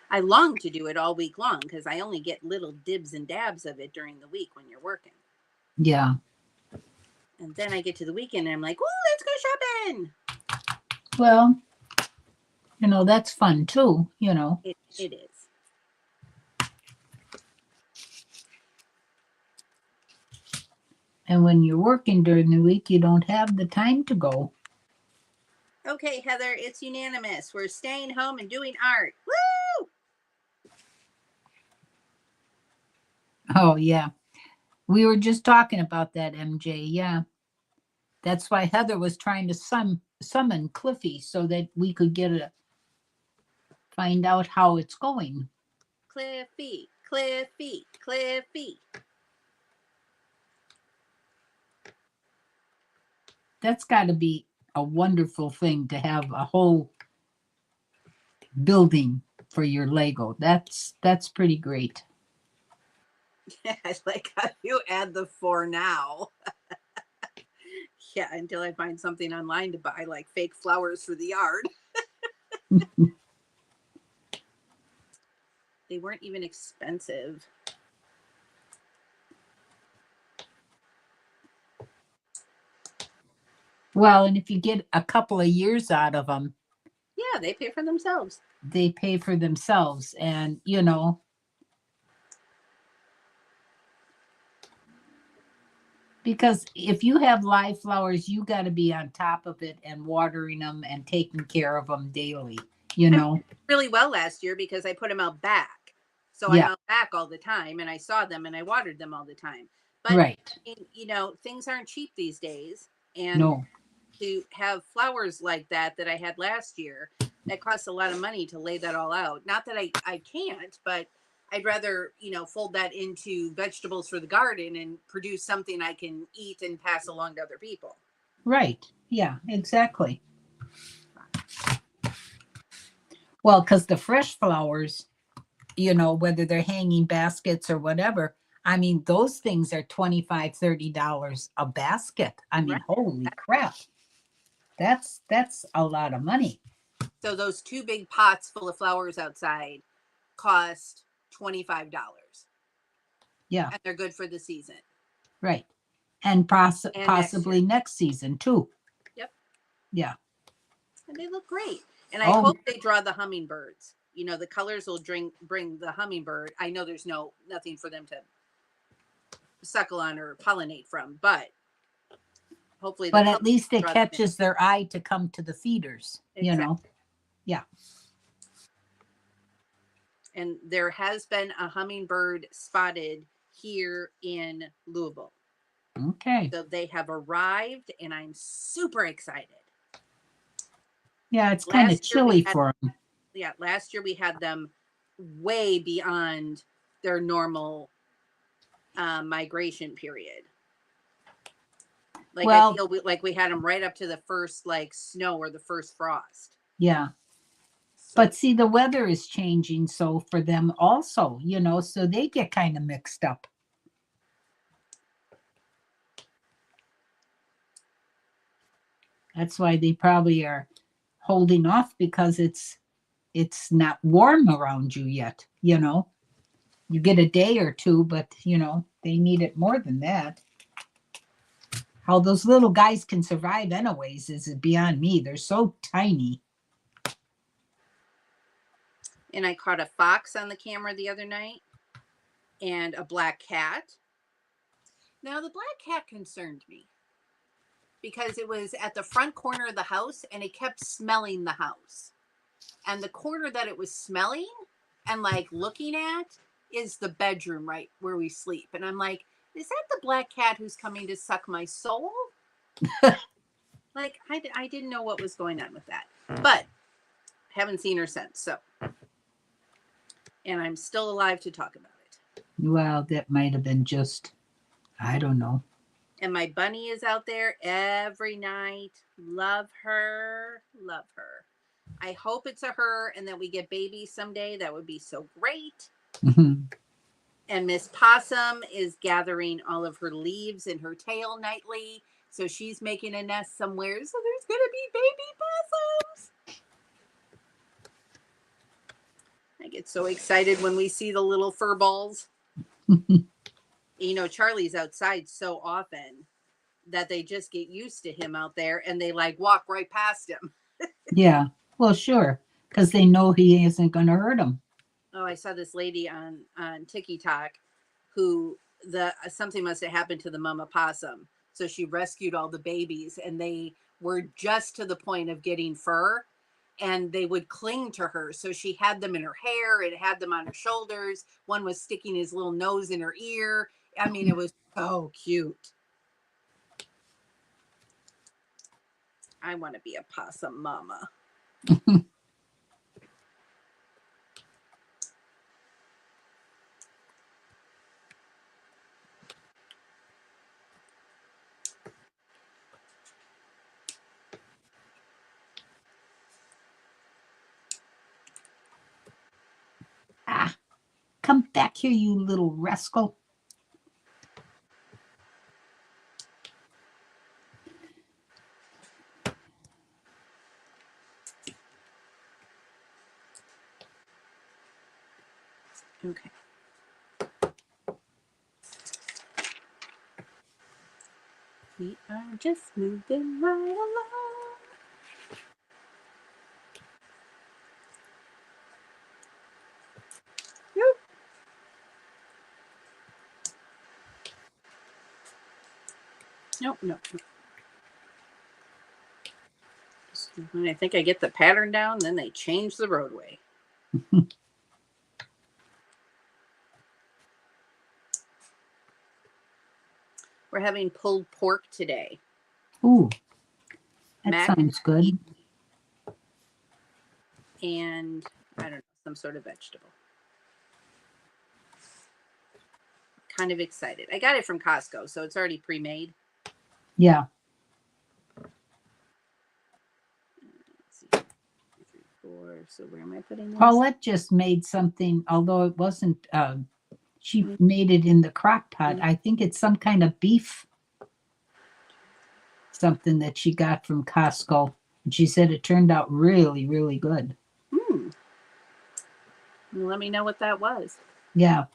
I long to do it all week long because I only get little dibs and dabs of it during the week when you're working. Yeah. And then I get to the weekend and I'm like, "Ooh, let's go shopping." Well, that's fun too, It is. And when you're working during the week, you don't have the time to go. Okay, Heather, it's unanimous. We're staying home and doing art. Woo! Oh, yeah. We were just talking about that, MJ. Yeah. That's why Heather was trying to summon Cliffy so that we could find out how it's going. Cliffy, Cliffy, Cliffy. That's got to be a wonderful thing to have a whole building for your Lego. That's pretty great. I like how you add the "for now." Yeah, until I find something online to buy, like fake flowers for the yard. They weren't even expensive. Well, and if you get a couple of years out of them, Yeah, they pay for themselves. they pay for themselves. And, because if you have live flowers, you got to be on top of it and watering them and taking care of them daily, Really well last year because I put them out back. So Yeah. I'm out back all the time and I saw them and I watered them all the time. But, Right. things aren't cheap these days. And No. to have flowers like that I had last year, that costs a lot of money to lay that all out. Not that I can't, but I'd rather, fold that into vegetables for the garden and produce something I can eat and pass along to other people. Right. Yeah, exactly. Well, because the fresh flowers, whether they're hanging baskets or whatever, I mean, those things are $25, $30 a basket. I mean, Right. Holy crap. That's a lot of money. So those 2 big pots full of flowers outside cost $25. Yeah. And they're good for the season. Right. And possibly next next season too. Yep. Yeah. And they look great. And I hope they draw the hummingbirds. The colors will bring the hummingbird. I know there's nothing for them to suckle on or pollinate from, but hopefully. But at least it catches their eye to come to the feeders, Exactly. Yeah. And there has been a hummingbird spotted here in Louisville. Okay. So they have arrived and I'm super excited. Yeah, it's kind of chilly for them. Yeah, last year we had them way beyond their normal migration period. Like, I feel like we had them right up to the first snow or the first frost. Yeah. But see, the weather is changing, so for them also, so they get kind of mixed up. That's why they probably are holding off, because it's not warm around you yet, You get a day or two, but, they need it more than that. How those little guys can survive anyways is beyond me. They're so tiny. And I caught a fox on the camera the other night and a black cat. Now, the black cat concerned me because it was at the front corner of the house and it kept smelling the house. And the corner that it was smelling and looking at is the bedroom right where we sleep. And I'm like, is that the black cat who's coming to suck my soul? I didn't know what was going on with that. But haven't seen her since. So, and I'm still alive to talk about it. Well, that might have been just, I don't know. And my bunny is out there every night. Love her. Love her. I hope it's a her and that we get babies someday. That would be so great. Mhm. And Miss Possum is gathering all of her leaves in her tail nightly. So she's making a nest somewhere. So there's going to be baby possums. I get so excited when we see the little fur balls. You know, Charlie's outside so often that they just get used to him out there and they like walk right past him. Yeah. Well, sure, because they know he isn't going to hurt them. Oh, I saw this lady on TikTok who something must have happened to the mama possum. So she rescued all the babies and they were just to the point of getting fur and they would cling to her. So she had them in her hair and had them on her shoulders. One was sticking his little nose in her ear. I mean, it was so cute. I want to be a possum mama. Ah, come back here, you little rascal. Okay. We are just moving right along. Nope. Nope, nope. When I think I get the pattern down, then they change the roadway. We're having pulled pork today. Ooh, that Mac sounds good. and I don't know, some sort of vegetable. Kind of excited. I got it from Costco, so it's already pre-made. Yeah. Let's see. 2, 3, 4. So where am I putting this? Paulette just made something, although it wasn't, she made it in the crock pot. I think it's some kind of beef, something that she got from Costco. And she said it turned out really, really good. Let me know what that was. Yeah.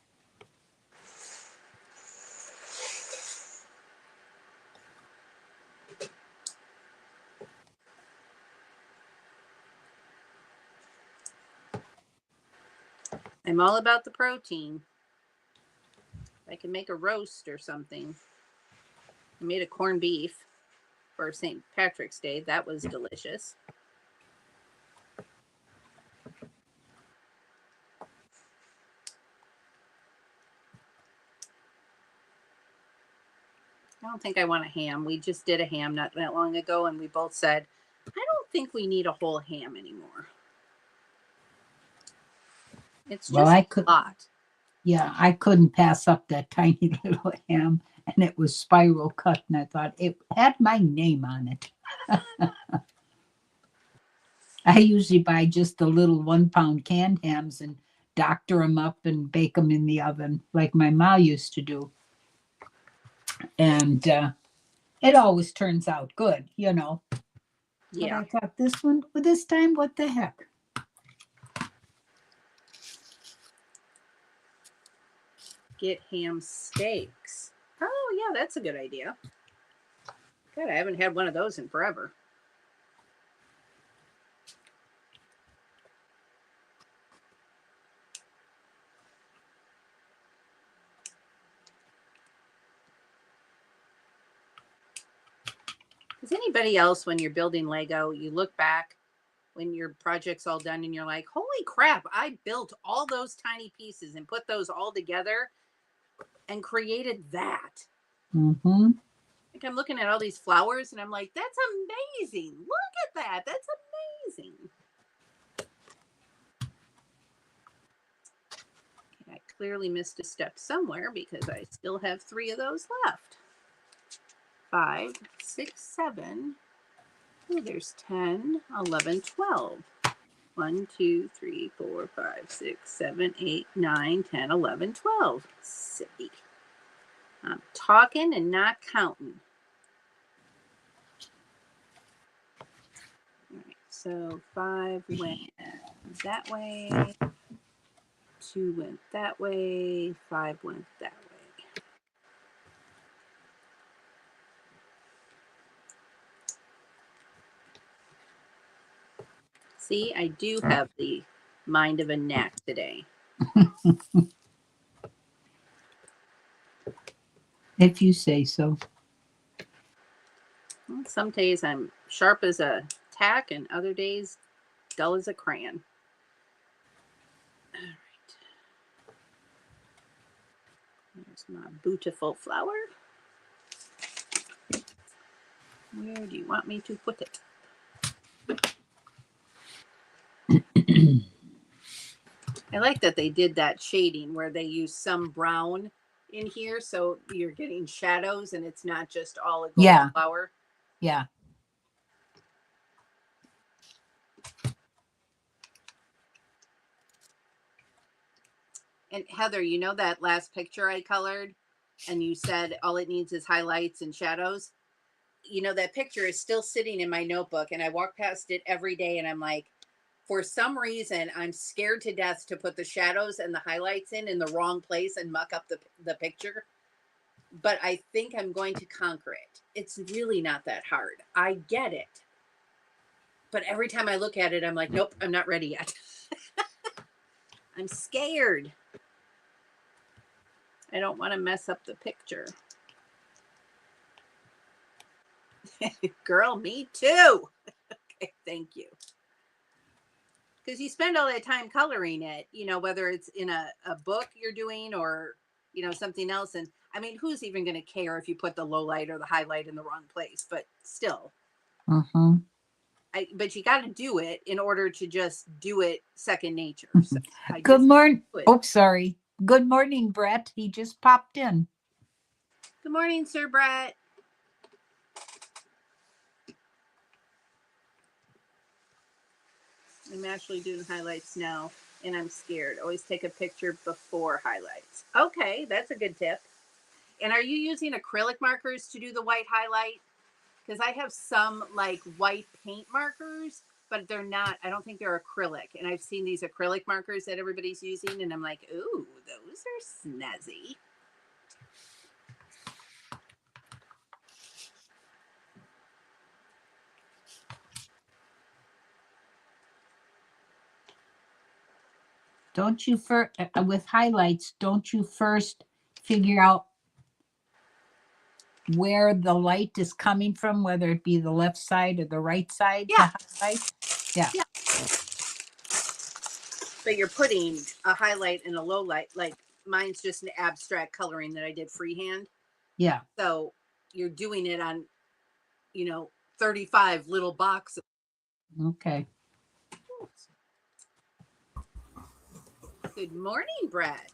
I'm all about the protein. I can make a roast or something. I made a corned beef for St. Patrick's Day. That was delicious. I don't think I want a ham. We just did a ham not that long ago, and we both said, I don't think we need a whole ham anymore. It's just a lot. Yeah, I couldn't pass up that tiny little ham, and it was spiral cut, and I thought it had my name on it. I usually buy just the little 1 pound canned hams and doctor them up and bake them in the oven like my ma used to do. And it always turns out good, you know. Yeah. But I thought this time, what the heck? Get ham steaks. Oh, yeah, that's a good idea. God, I haven't had one of those in forever. Does anybody else, when you're building Lego, you look back when your project's all done and you're like, holy crap, I built all those tiny pieces and put those all together and created that. Mm-hmm. Like I'm looking at all these flowers and I'm like, that's amazing. Look at that. That's amazing. Okay, I clearly missed a step somewhere because I still have 3 of those left. 5, 6, 7. Oh, there's 10, 11, 12. 1, 2, 3, 4, 5, 6, 7, 8, 9, 10, 11, 12. Silly. I'm talking and not counting. All right, so 5 went that way, 2 went that way, 5 went that way. See, I do have the mind of a gnat today. If you say so. Well, some days I'm sharp as a tack, and other days dull as a crayon. All right. There's my beautiful flower. Where do you want me to put it? I like that they did that shading where they use some brown in here, so you're getting shadows and it's not just all a gold flower. Yeah. And Heather, you know that last picture I colored and you said all it needs is highlights and shadows? You know, that picture is still sitting in my notebook and I walk past it every day and I'm like, for some reason, I'm scared to death to put the shadows and the highlights in the wrong place and muck up the picture. But I think I'm going to conquer it. It's really not that hard. I get it. But every time I look at it, I'm like, nope, I'm not ready yet. I'm scared. I don't want to mess up the picture. Girl, me too. Okay, thank you. Because you spend all that time coloring it, you know, whether it's in a book you're doing or, you know, something else. And I mean, who's even going to care if you put the low light or the highlight in the wrong place? But still. Mm-hmm. But you got to do it in order to just do it second nature. So Good morning. Oh, sorry. Good morning, Brett. He just popped in. Good morning, Sir Brett. I'm actually doing highlights now, and I'm scared. Always take a picture before highlights. Okay, that's a good tip. And are you using acrylic markers to do the white highlight? Because I have some like white paint markers, but they're not, I don't think they're acrylic. And I've seen these acrylic markers that everybody's using, and I'm like, ooh, those are snazzy. Don't you first, with highlights, don't you first figure out where the light is coming from, whether it be the left side or the right side? Yeah. To highlight? Yeah. But you're putting a highlight and a low light, like mine's just an abstract coloring that I did freehand. Yeah. So you're doing it on, you know, 35 little boxes. Okay. Good morning, Brett.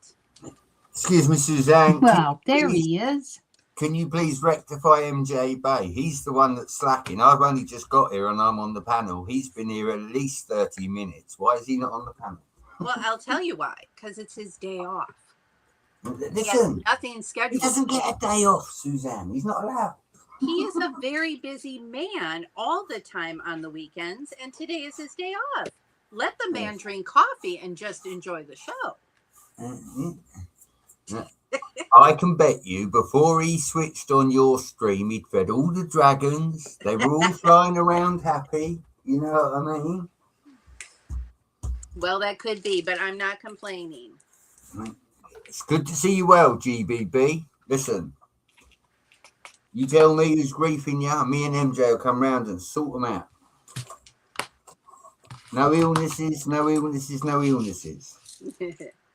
Excuse me, Suzanne. Well, there he is. Can you please rectify MJ Bay? He's the one that's slacking. I've only just got here and I'm on the panel. He's been here at least 30 minutes. Why is he not on the panel? Well, I'll tell you why. Because it's his day off. Listen, nothing scheduled. He doesn't get a day off, Suzanne. He's not allowed. He is a very busy man all the time on the weekends, and today is his day off. Let the man drink coffee and just enjoy the show. I can bet you before he switched on your stream, he'd fed all the dragons. They were all flying around happy. You know what I mean? Well, that could be, but I'm not complaining. It's good to see you well, GBB. Listen, you tell me who's griefing you, me and MJ will come round and sort them out. No illnesses, no illnesses, no illnesses.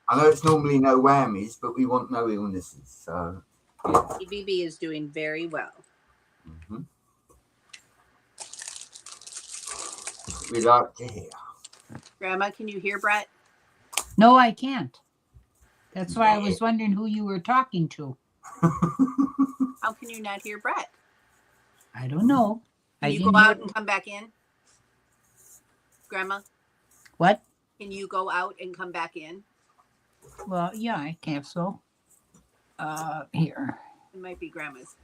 I know it's normally no whammies, but we want no illnesses. So, yeah. GBB is doing very well. Mm-hmm. We like to hear. Grandma, can you hear Brett? No, I can't. That's why I was wondering who you were talking to. How can you not hear Brett? I don't know. Can you go out and come back in? Grandma? What? Can you go out and come back in? Well, yeah, I cancel. Here. It might be Grandma's.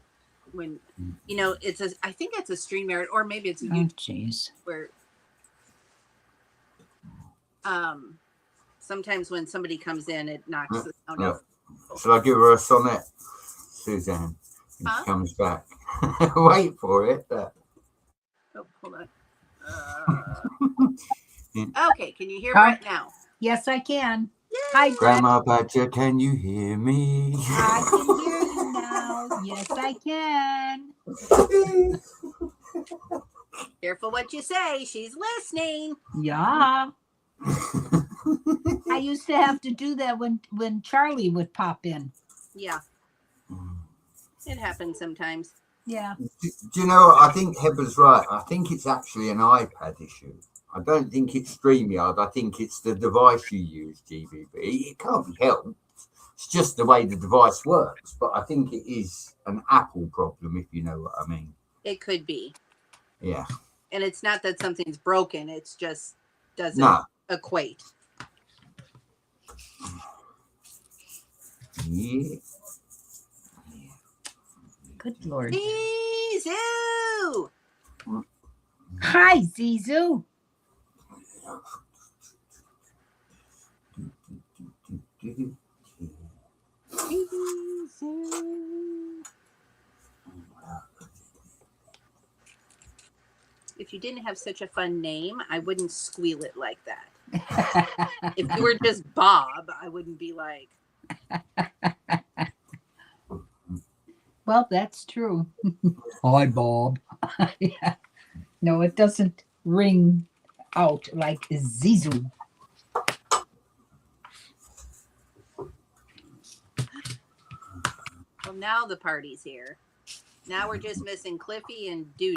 When it's I think it's a StreamYard, or maybe it's a Oh, YouTube jeez. where sometimes when somebody comes in, it knocks the sound out. Shall I give her a sonnet, Suzanne, when she comes back? Wait for it. Oh, hold on. Okay, can you hear Brett now? Yes, I can. Yay! Hi, Brett. Grandma Badger, can you hear me? I can hear you now. Yes, I can. Careful what you say. She's listening. Yeah. I used to have to do that when Charlie would pop in. Yeah. It happens sometimes. Yeah. Do you know, I think Heather's right. I think it's actually an iPad issue. I don't think it's StreamYard. I think it's the device you use, GBB. It can't be helped. It's just the way the device works. But I think it is an Apple problem, if you know what I mean. It could be. Yeah. And it's not that something's broken. It's just doesn't equate. Yeah. Good Lord. Zizu! Hi, Zizu. If you didn't have such a fun name, I wouldn't squeal it like that. If you were just Bob, I wouldn't be like. Well, that's true. Hi, Bob. Yeah. No, it doesn't ring out like Zizu. Well, now the party's here. Now we're just missing Cliffy and Jude.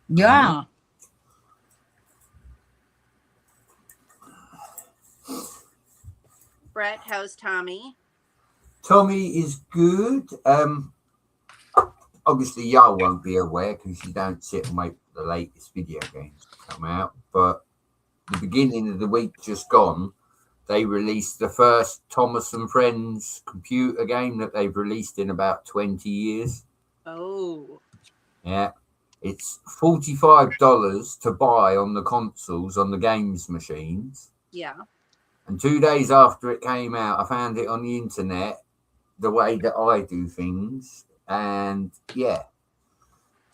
Yeah. Brett, how's Tommy? Tommy is good. Obviously, y'all won't be aware because you don't sit and wait for the latest video games to come out. But the beginning of the week just gone, they released the first Thomas and Friends computer game that they've released in about 20 years. Oh. Yeah. It's $45 to buy on the consoles, on the games machines. Yeah. And 2 days after it came out, I found it on the internet, the way that I do things. And yeah,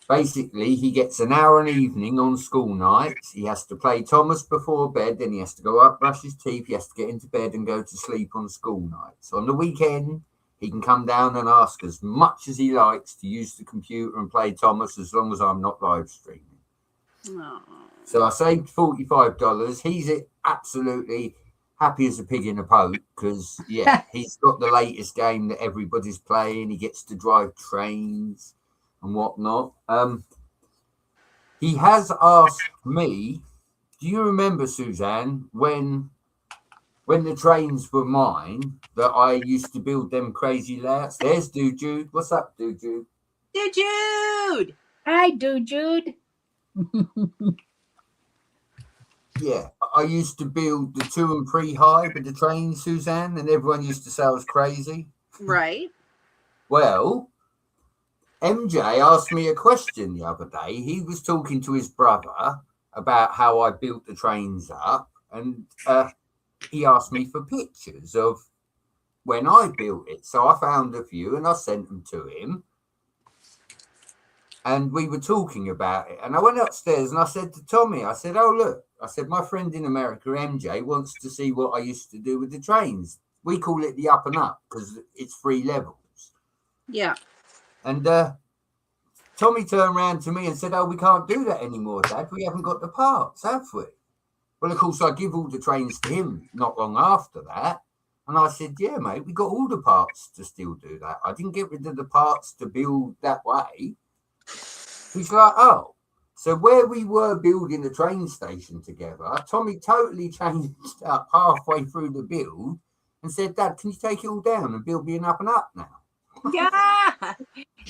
basically he gets an hour an evening on school nights. He has to play Thomas before bed, then he has to go up, brush his teeth, he has to get into bed and go to sleep on school nights. On the weekend, he can come down and ask as much as he likes to use the computer and play Thomas as long as I'm not live streaming. Oh. So I saved $45. He's absolutely happy as a pig in a poke because, yeah, he's got the latest game that everybody's playing. He gets to drive trains and whatnot. He has asked me, do you remember, Suzanne, when the trains were mine, that I used to build them crazy layouts? There's Jude. What's up, Jude? Jude! Hi, Jude. Yeah, I used to build the 2 and 3 high with the train, Suzanne, and everyone used to say I was crazy. Right. Well, MJ asked me a question the other day. He was talking to his brother about how I built the trains up, and he asked me for pictures of when I built it. So I found a few and I sent them to him. And we were talking about it. And I went upstairs and I said to Tommy, I said, oh, look, I said, my friend in America, MJ, wants to see what I used to do with the trains. We call it the up and up because it's 3 levels. Yeah. And Tommy turned around to me and said, oh, we can't do that anymore, Dad. We haven't got the parts, have we? Well, of course, I give all the trains to him not long after that. And I said, yeah, mate, we got all the parts to still do that. I didn't get rid of the parts to build that way. He's like, oh, so where we were building the train station together, Tommy totally changed up halfway through the build and said, Dad, can you take it all down and build me an up and up now? Yeah.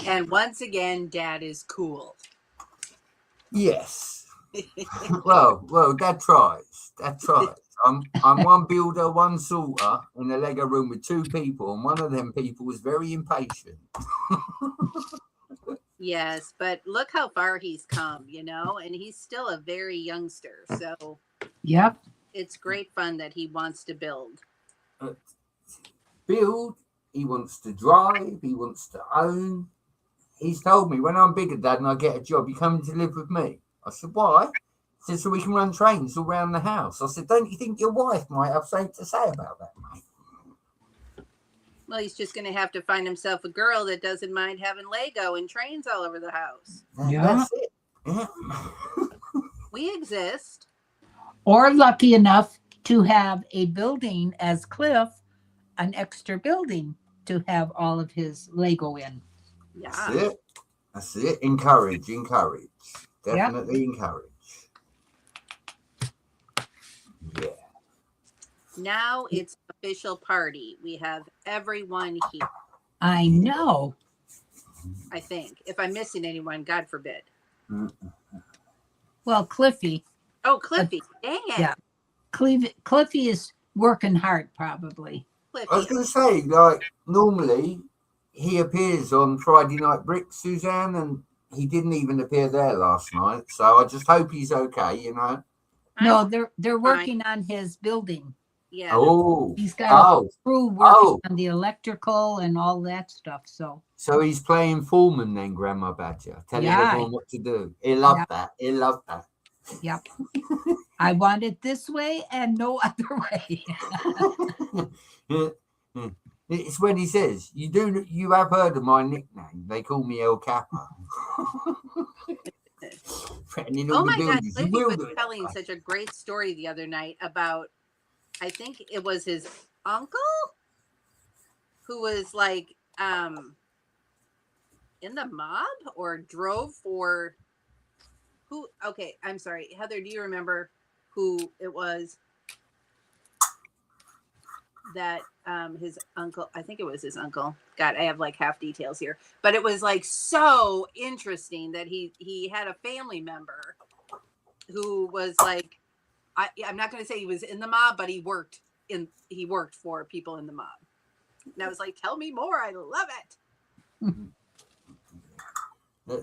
And once again, Dad is cool. Yes. Well, Dad tries. Dad tries. I'm one builder, one sorter in a Lego room with two people, and one of them people was very impatient. Yes, but look how far he's come, and he's still a very youngster. So Yep. it's great fun that he wants to build. Build, he wants to drive, he wants to own. He's told me, when I'm bigger, Dad, and I get a job, you coming to live with me? I said, why? He said, so we can run trains all around the house. I said, don't you think your wife might have something to say about that, mate? Well, he's just going to have to find himself a girl that doesn't mind having Lego and trains all over the house. That's it. Yeah. We exist. Or lucky enough to have a building as Cliff, an extra building to have all of his Lego in. Yeah. That's it. That's it. Encourage. Definitely encourage. Yeah. Now it's official party. We have everyone here. I know. I think. If I'm missing anyone, God forbid. Well, Cliffy. Oh, Cliffy. Dang it. Yeah. Cliffy is working hard, probably. Cliffy. I was going to say, like, normally he appears on Friday Night Bricks, Suzanne, and he didn't even appear there last night. So I just hope he's okay, No, they're working on his building. Yeah. Oh. He's got a crew working on the electrical and all that stuff. So he's playing foreman then, Grandma Badger, telling everyone what to do. He loved that. He loved that. Yep. I want it this way and no other way. It's when he says, you have heard of my nickname. They call me El Capo. Oh my God, Cliffy was telling such a great story the other night about, I think it was his uncle who was like in the mob or drove for who? Okay, I'm sorry. Heather, do you remember who it was that his uncle, I think it was his uncle. God, I have like half details here. But it was like so interesting that he had a family member who was like, I'm not going to say he was in the mob, but he worked for people in the mob. And I was like, tell me more. I love it.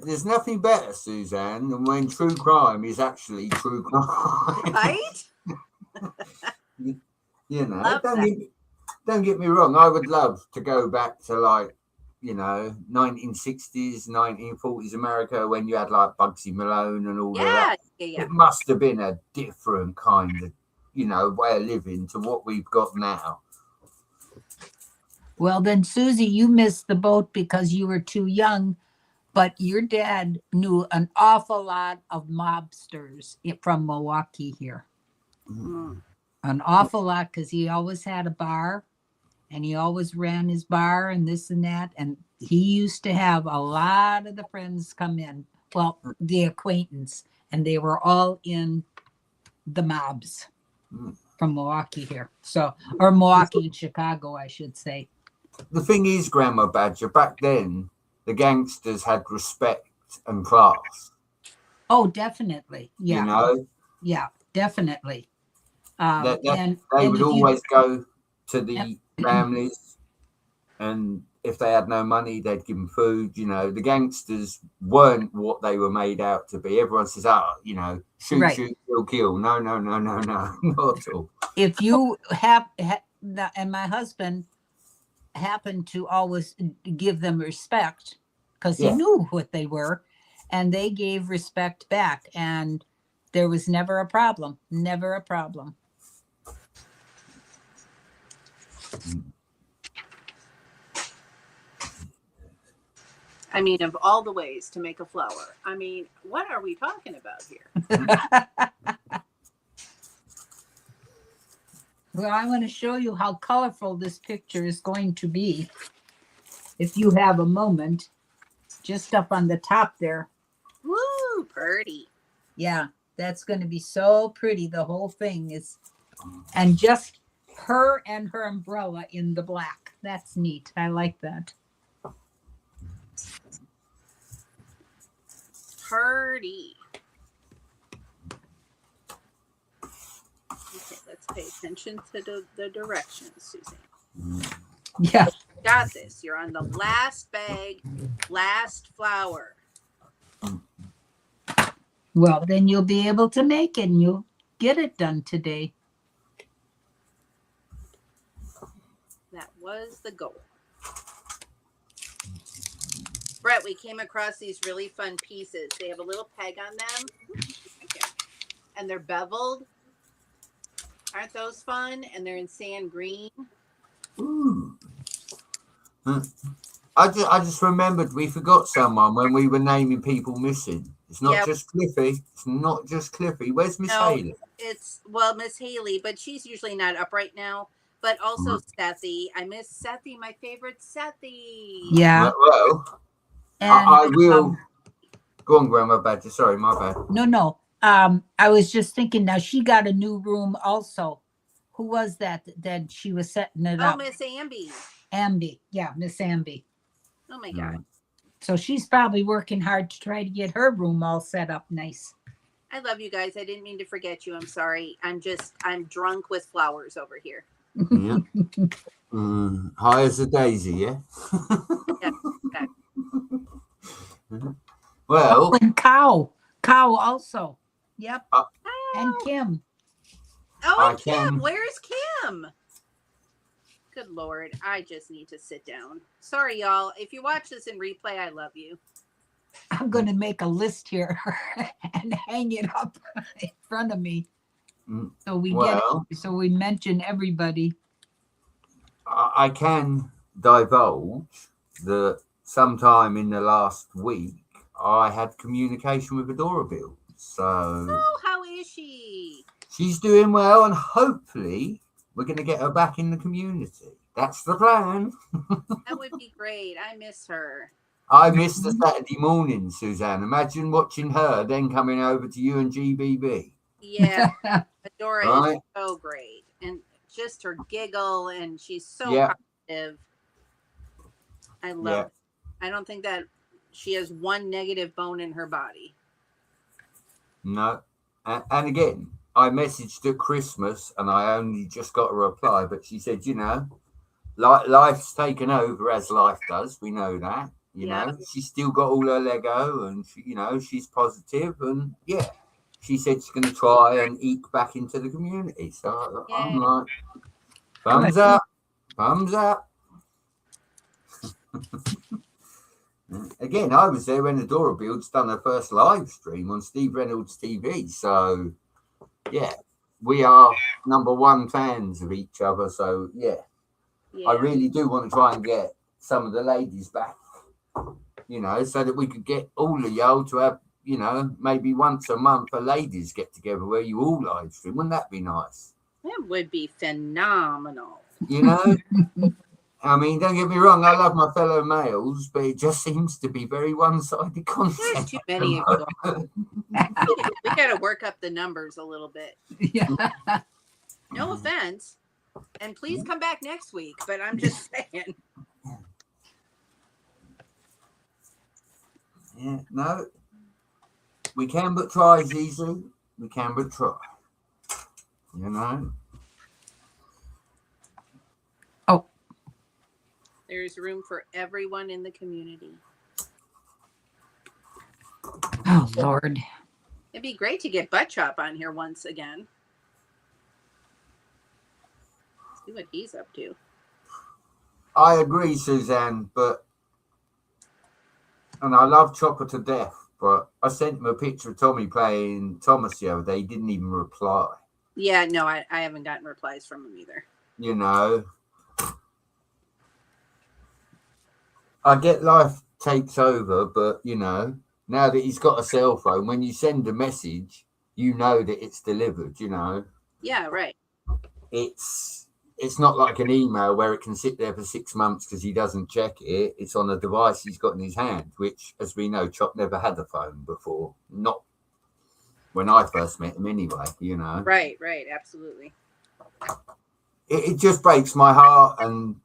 There's nothing better, Suzanne, than when true crime is actually true crime. Right? Don't get me wrong. I would love to go back to 1960s, 1940s America when you had like Bugsy Malone and all of that. Yeah. It must have been a different kind of, way of living to what we've got now. Well, then, Susie, you missed the boat because you were too young, but your dad knew an awful lot of mobsters from Milwaukee here. Mm. An awful lot, because he always had a bar and he always ran his bar and this and that. And he used to have a lot of the friends come in, well, the acquaintance, and they were all in the mobs from Milwaukee here. So, or Milwaukee and Chicago, I should say. The thing is, Grandma Badger, back then, the gangsters had respect and class. Oh, definitely. Yeah. Yeah, definitely. They would always go to the families, and if they had no money, they'd give them food. The gangsters weren't what they were made out to be. Everyone says, shoot, right. Shoot, kill. No, not at all. If you have, and my husband happened to always give them respect because he knew what they were, and they gave respect back, and there was never a problem. I mean, of all the ways to make a flower, I mean, what are we talking about here? Well, I want to show you how colorful this picture is going to be. If you have a moment, just up on the top there. Woo, pretty. Yeah, that's going to be so pretty. The whole thing is, and just her and her umbrella in the black. That's neat. I like that. Pretty. Pay attention to the directions, Suzanne. Yeah. Got this. You're on the last bag, last flower. Well, then you'll be able to make it and you'll get it done today. That was the goal. Brett, we came across these really fun pieces. They have a little peg on them. And they're beveled. Aren't those fun? And they're in sand green. Ooh. I just remembered we forgot someone when we were naming people missing. It's not just Cliffy. It's not just Cliffy. Where's Miss Haley? It's, well, Miss Haley, but she's usually not up right now. But also Sethy. I miss Sethy, my favorite Sethy. Yeah. Well, and, I will. Go on, Grandma Badger. Sorry, my bad. No. I was just thinking now she got a new room also. Who was that she was setting it up? Oh, Miss Amby. Amby. Yeah, Miss Amby. Oh my God. So she's probably working hard to try to get her room all set up nice. I love you guys. I didn't mean to forget you. I'm sorry. I'm drunk with flowers over here. Yeah. High as a daisy, yeah? Yeah. Okay. Well. And Cow also. Yep. And Kim. Oh, and Kim. Where's Kim? Good Lord. I just need to sit down. Sorry, y'all. If you watch this in replay, I love you. I'm going to make a list here and hang it up in front of me. So we mention everybody. I can divulge that sometime in the last week, I had communication with Adorable. So. Oh, how is she? She's doing well, and hopefully we're going to get her back in the community. That's the plan. That would be great. I miss her. I miss the Saturday morning, Suzanne. Imagine watching her, then coming over to you and GBB. Yeah. Adora is so great. And just her giggle, and she's so positive. I love it. I don't think that she has one negative bone in her body. No. And again, I messaged at Christmas and I only just got a reply, but she said, life's taken over as life does. We know that, you know, she's still got all her Lego and, she's positive. And she said she's going to try and eke back into the community. So I'm like, thumbs up, thumbs up. Again, I was there when Adora Build's done her first live stream on Steve Reynolds TV. So, we are #1 fans of each other. So, I really do want to try and get some of the ladies back, so that we could get all of y'all to have, maybe once a month a ladies get together where you all live stream. Wouldn't that be nice? That would be phenomenal. I mean, don't get me wrong, I love my fellow males, but it just seems to be very one-sided content. There's too many of you. We got to work up the numbers a little bit. Yeah. No offense. And please come back next week, but I'm just saying. Yeah, no. We can but try, Zizu. We can but try. There's room for everyone in the community. Oh, Lord. It'd be great to get Butt Chop on here once again. See what he's up to. I agree, Suzanne, and I love Chopper to death, but I sent him a picture of Tommy playing Thomas the other day. He didn't even reply. Yeah, no, I haven't gotten replies from him either. I get life takes over, but, now that he's got a cell phone, when you send a message, that it's delivered, Yeah, right. It's not like an email where it can sit there for 6 months because he doesn't check it. It's on a device he's got in his hand, which, as we know, Chop never had a phone before. Not when I first met him anyway, Right, absolutely. It just breaks my heart, and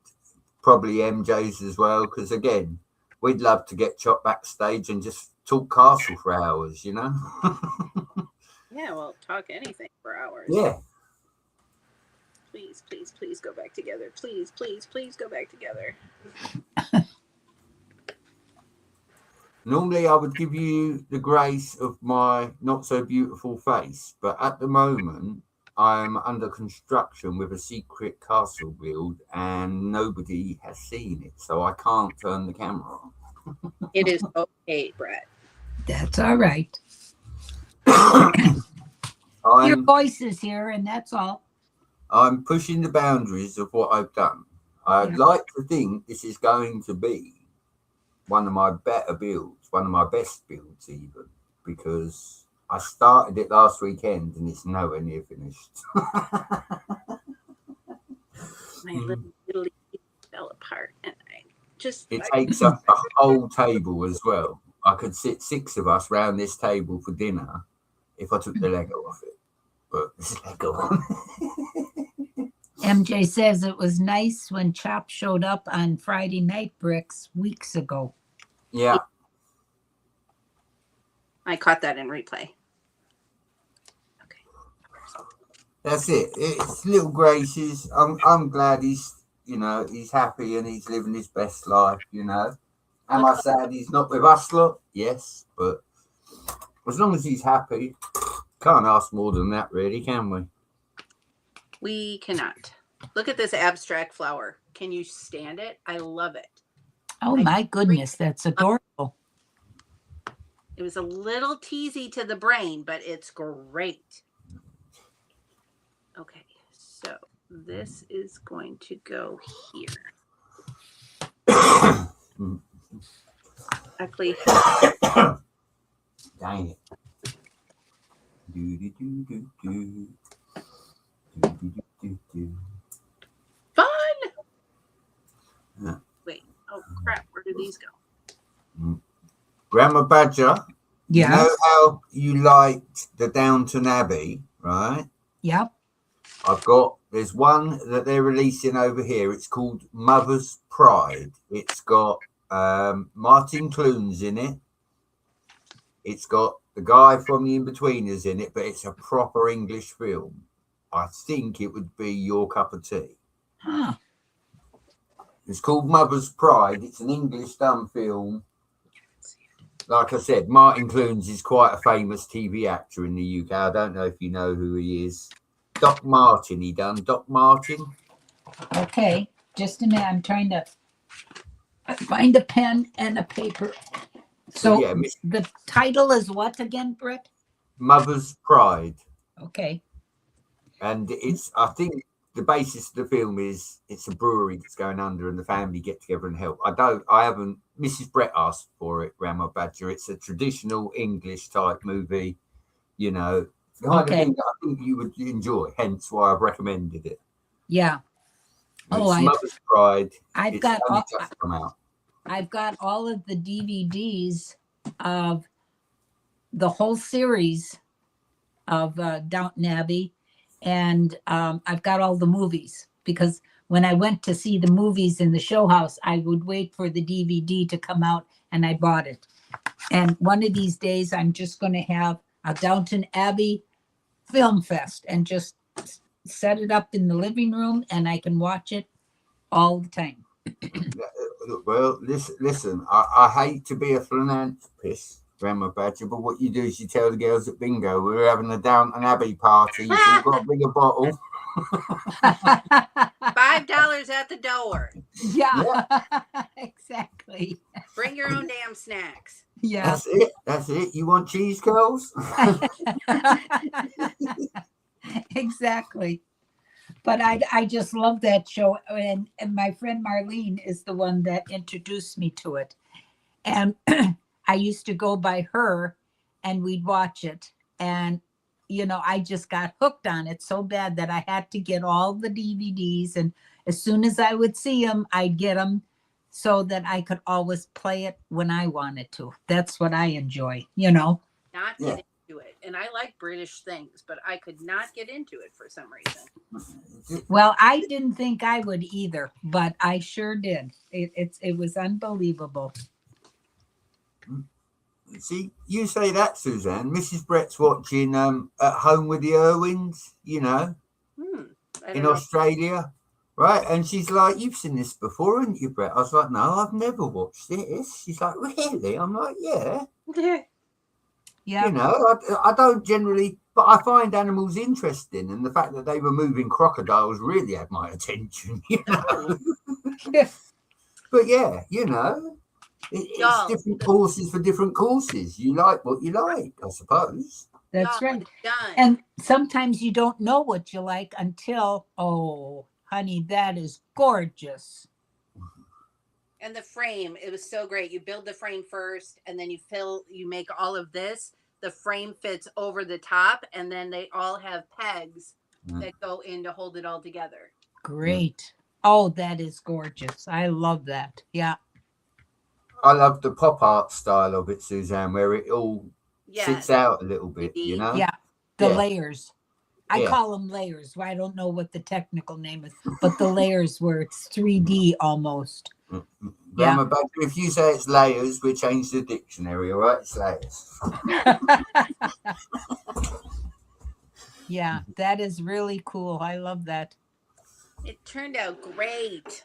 probably MJ's as well, because again, we'd love to get Chop backstage and just talk castle for hours, Yeah, well, talk anything for hours. Yeah. Please, please, please go back together. Please, please, please go back together. Normally, I would give you the grace of my not so beautiful face, but at the moment, I'm under construction with a secret castle build, and nobody has seen it, so I can't turn the camera on. It is okay, Brett. That's all right. Your I'm voice is here, and that's all. I'm pushing the boundaries of what I've done. I'd Yeah. like to think this is going to be one of my better builds, one of my best builds, even because I started it last weekend and it's nowhere near finished. My little Italy fell apart, and It takes up a whole table as well. I could sit 6 of us round this table for dinner if I took the Lego off it. But there's Lego on. MJ says it was nice when Chop showed up on Friday Night Bricks weeks ago. Yeah. I caught that in replay. Okay. That's it. It's little Grace's. I'm glad he's happy and he's living his best life, Am I sad he's not with us lot? Yes, but as long as he's happy, can't ask more than that, really, can we? We cannot. Look at this abstract flower. Can you stand it? I love it. Oh my goodness, that's adorable. It was a little teasy to the brain, but it's great. Okay, so this is going to go here. Actually, dang it. fun. Yeah. Wait, oh crap, where did these go? Grandma Badger, Yeah. you know how you liked the Downton Abbey, right? Yep. There's one that they're releasing over here. It's called Mother's Pride. It's got Martin Clunes in it. It's got the guy from The Inbetweeners in it, but it's a proper English film. I think it would be your cup of tea. Huh. It's called Mother's Pride. It's an English done film. Like I said, Martin Clunes is quite a famous TV actor in the UK. I don't know if you know who he is. Doc Martin, he done. Doc Martin. Okay, just a minute. I'm trying to find a pen and a paper. So yeah, the title is what again, Brett? Mother's Pride. Okay. And I think the basis of the film is it's a brewery that's going under and the family get together and help. Mrs. Brett asked for it, Grandma Badger. It's a traditional English type movie, the kind of thing that I think you would enjoy, hence why I've recommended it. Yeah. Mother's Pride. I've got all of the DVDs of the whole series of Downton Abbey, and I've got all the movies because when I went to see the movies in the show house, I would wait for the DVD to come out, and I bought it. And one of these days, I'm just going to have a Downton Abbey film fest and just set it up in the living room, and I can watch it all the time. Well, listen. I hate to be a philanthropist, Grandma Badger, but what you do is you tell the girls at bingo we're having a Downton Abbey party. You've all got to bring a bottle. $5 at the door. Yeah. Exactly. Bring your own damn snacks. Yeah. That's it. You want cheese curls? Exactly. But I just love that show. And my friend Marlene is the one that introduced me to it. And I used to go by her and we'd watch it. And, I just got hooked on it so bad that I had to get all the DVDs. And as soon as I would see them, I'd get them so that I could always play it when I wanted to. That's what I enjoy, Not get into it. And I like British things, but I could not get into it for some reason. Well, I didn't think I would either, but I sure did. It was unbelievable. See, you say that, Suzanne. Mrs. Brett's watching At Home with the Irwins, in Australia, right? And she's like, "You've seen this before, haven't you, Brett?" I was like, "No, I've never watched this." She's like, "Really?" I'm like, "Yeah." Yeah. You know, I don't generally, but I find animals interesting, and the fact that they were moving crocodiles really had my attention. You know, but yeah, you know, it's Y'all. different courses for different courses. You like what you like, I suppose. That's Y'all, right. it's done. And sometimes you don't know what you like until, oh, honey, that is gorgeous. And the frame, it was so great. You build the frame first, and then you make all of this. The frame fits over the top, and then they all have pegs that go in to hold it all together. Great. Oh, that is gorgeous. I love that. Yeah. I love the pop art style of it, Suzanne, where it all sits out a little bit, you know? Yeah. The Yeah. layers. I call them layers. I don't know what the technical name is, but the layers where it's 3D almost. Grandma Badger, if you say it's layers, we change the dictionary, all right? It's layers. Yeah, that is really cool. I love that. It turned out great.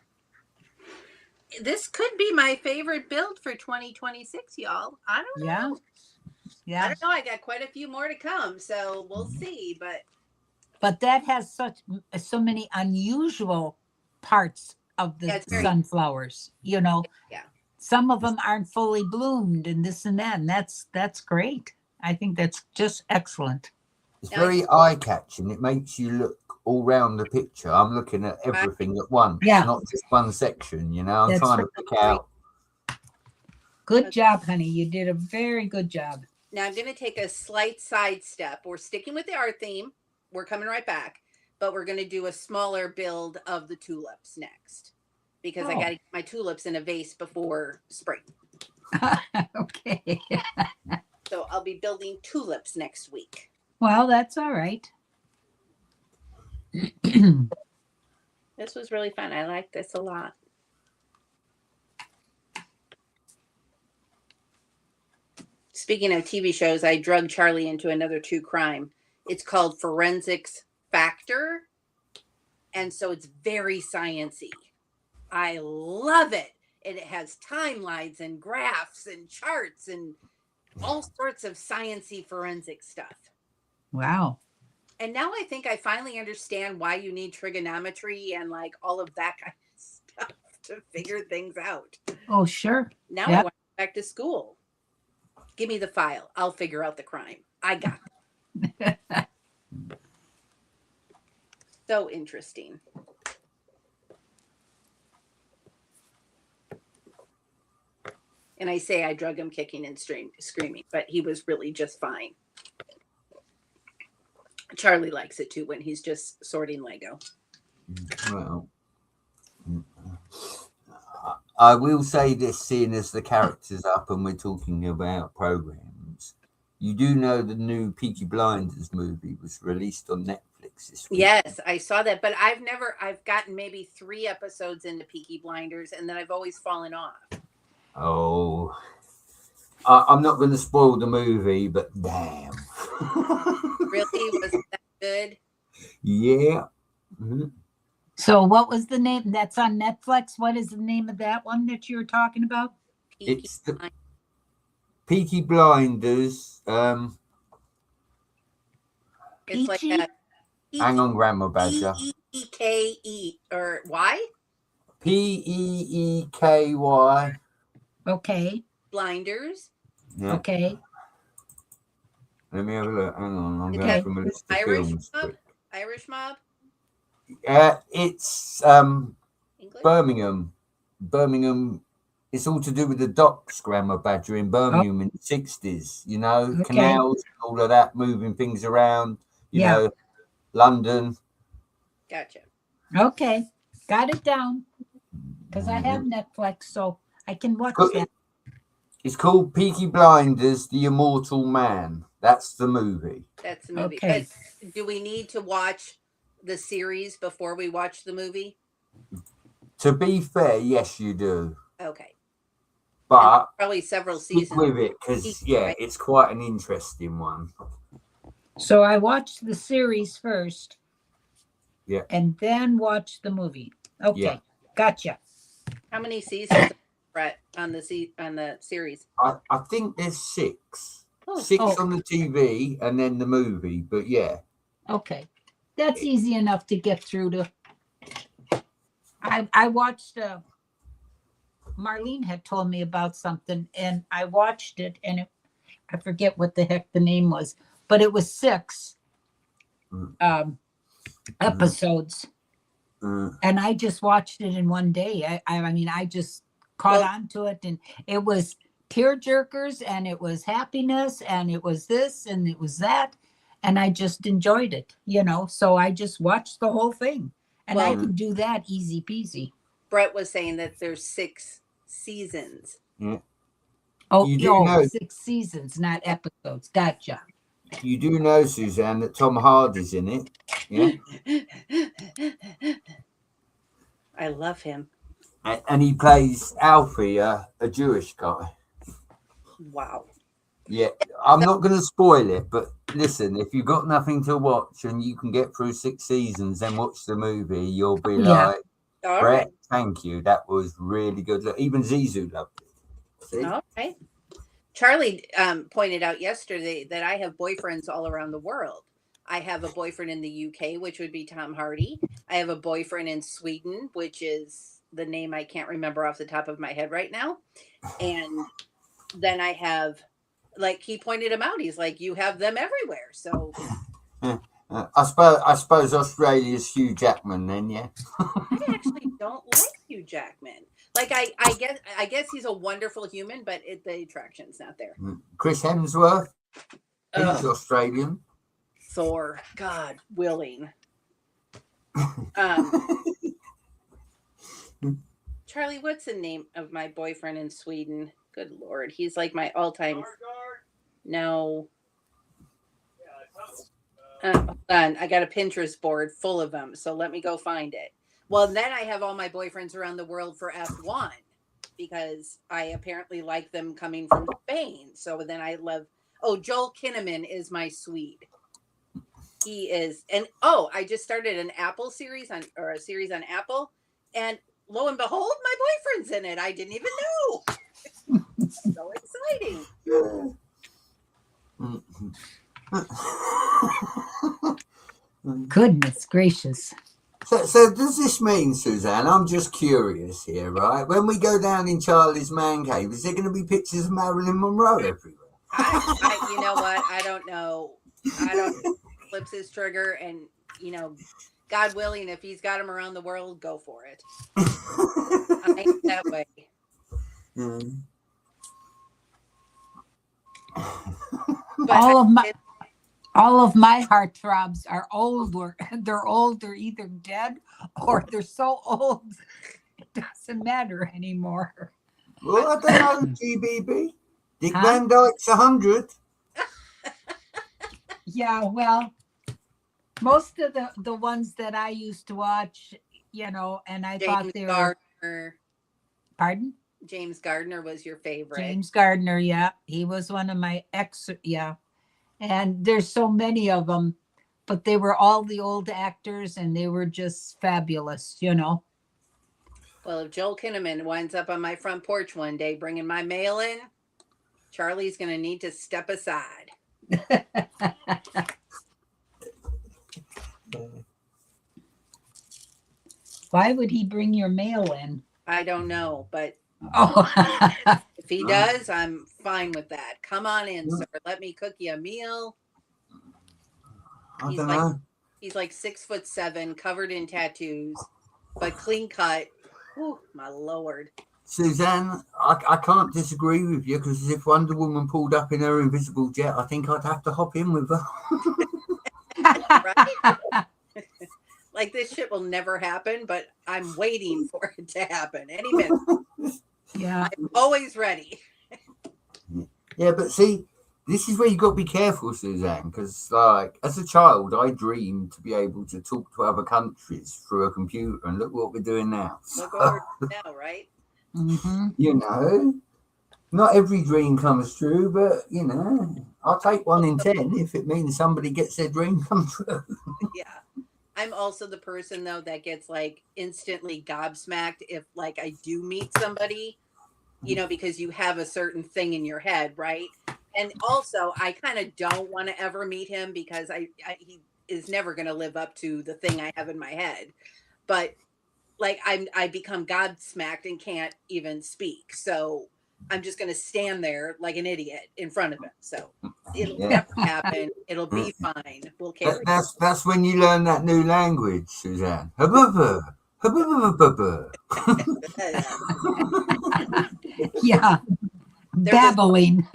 This could be my favorite build for 2026, y'all. I don't know. Yeah. I don't know. I got quite a few more to come, so we'll see. But that has so many unusual parts of the sunflowers, you know. Yeah. Some of them aren't fully bloomed and this and that. And that's great. I think that's just excellent. It's very eye-catching. It makes you look all round the picture. I'm looking at everything at once, not just one section, you know. I'm trying to pick out. Good job, honey. You did a very good job. Now I'm going to take a slight sidestep. We're sticking with the art theme. We're coming right back, but we're going to do a smaller build of the tulips next because I got to get my tulips in a vase before spring. Okay. So I'll be building tulips next week. Well, that's all right. This was really fun. I like this a lot. Speaking of TV shows, I drug Charlie into another true crime. It's called Forensics Factor. And so it's very sciencey. I love it. And it has timelines and graphs and charts and all sorts of sciencey forensic stuff. Wow. And now I think I finally understand why you need trigonometry and like all of that kind of stuff to figure things out. Oh, sure. Now I want to go back to school. Give me the file. I'll figure out the crime. I got it. So interesting. And I say I drug him kicking and screaming, but he was really just fine. Charlie likes it too when he's just sorting Lego. Well, I will say this, seeing as the character's up and we're talking about programs, you do know the new Peaky Blinders movie was released on Netflix this week. Yes, I saw that, but I've gotten maybe 3 episodes into Peaky Blinders and then I've always fallen off. Oh, I'm not going to spoil the movie, but damn. Really? Was that good? Yeah. Mm-hmm. So what was the name? That's on Netflix. What is the name of that one that you were talking about? It's the Peaky Blinders. It's like that. Hang on, Grandma Badger. P-E-E-K-E or Y? P-E-E-K-Y. Okay. Blinders. Yeah. Okay. Let me have a look. Hang on. I'm going from a list of films. Irish Mob? It's English? Birmingham. Birmingham. It's all to do with the docks, Grandma Badger, in Birmingham in the 60s. You know, canals, all of that, moving things around. You know, London. Gotcha. Okay. Got it down. Because I have Netflix, so I can watch that. It's called Peaky Blinders, The Immortal Man. That's the movie. That's the movie. Okay. But do we need to watch the series before we watch the movie? To be fair, yes, you do. Okay. But probably several seasons with it because it's quite an interesting one. So I watched the series first, Yeah. And then watch the movie. Okay. Yeah. Gotcha. How many seasons, Brett, on the series? I think there's 6. Oh, 6 Oh. on the TV and then the movie. But yeah. Okay. That's easy enough to get through to. I watched Marlene had told me about something and I watched it and I forget what the heck the name was, but it was 6 episodes. And I just watched it in one day. I mean, I just caught on to it, and it was tear jerkers, and it was happiness, and it was this, and it was that, and I just enjoyed it, So I just watched the whole thing, and I could do that easy peasy. Brett was saying that there's 6 seasons. Yeah. Oh, You do know 6 seasons, not episodes. Gotcha. You do know, Suzanne, that Tom Hardy's in it. Yeah. I love him. And he plays Alfie, a Jewish guy. Wow. Yeah, I'm not going to spoil it, but listen, if you've got nothing to watch and you can get through 6 seasons, then watch the movie. You'll be like, all Brett, right. Thank you. That was really good. Look, even Zizou loved it. See? Okay. Charlie pointed out yesterday that I have boyfriends all around the world. I have a boyfriend in the UK, which would be Tom Hardy. I have a boyfriend in Sweden, which is the name I can't remember off the top of my head right now. And then I have, like, he pointed him out. He's like, you have them everywhere. So I suppose Australia's Hugh Jackman then, yeah. I actually don't like Hugh Jackman. Like I guess he's a wonderful human, but the attraction's not there. Chris Hemsworth, he's Australian. Thor, God willing. Charlie, what's the name of my boyfriend in Sweden? Good Lord, he's like my all-time. No. Hold on, I got a Pinterest board full of them, so let me go find it. Well, then I have all my boyfriends around the world for F1 because I apparently like them coming from Spain. So then I love. Oh, Joel Kinnaman is my Swede. He is, and I just started an Apple series a series on Apple, and lo and behold, my boyfriend's in it. I didn't even know. So exciting. Goodness gracious. So does this mean, Suzanne, I'm just curious here, right? When we go down in Charlie's man cave, is there going to be pictures of Marilyn Monroe everywhere? You know what? I don't know. Flips his trigger, and God willing, if he's got him around the world, go for it. I ain't that way. But all of my heartthrobs are older. They're old. They're either dead or they're so old it doesn't matter anymore. Well, I don't know, GBB. Dick Van Dyke's 100. Yeah, well, most of the ones that I used to watch, and I thought they were. Gardner. Pardon? James Gardner was your favorite. James Gardner, yeah. He was one of my yeah. And there's so many of them, but they were all the old actors and they were just fabulous, Well, if Joel Kinnaman winds up on my front porch one day bringing my mail in, Charlie's going to need to step aside. Why would he bring your mail in? I don't know, but if he Oh. does, I'm fine with that. Come on in, sir. Let me cook you a meal. I don't know. He's like 6'7", covered in tattoos, but clean cut. Whew, my Lord. Suzanne, I can't disagree with you, because if Wonder Woman pulled up in her invisible jet, I think I'd have to hop in with her. Right? Like, this shit will never happen, but I'm waiting for it to happen any minute. Yeah. I'm always ready. Yeah, but see, this is where you got to be careful, Suzanne, because, like, as a child, I dreamed to be able to talk to other countries through a computer, and look what we're doing now. Look over now, right? Mm-hmm. Not every dream comes true, but, I'll take 1 in 10 if it means somebody gets their dream come true. Yeah. I'm also the person though that gets like instantly gobsmacked if like I do meet somebody, because you have a certain thing in your head, right? And also, I kind of don't want to ever meet him because he is never going to live up to the thing I have in my head. But like I become gobsmacked and can't even speak. So I'm just going to stand there like an idiot in front of him. So it'll Yeah. never happen. It'll be fine. We'll carry. That's when you learn that new language, Suzanne. Hubba, hubba, Yeah, There's a babbling.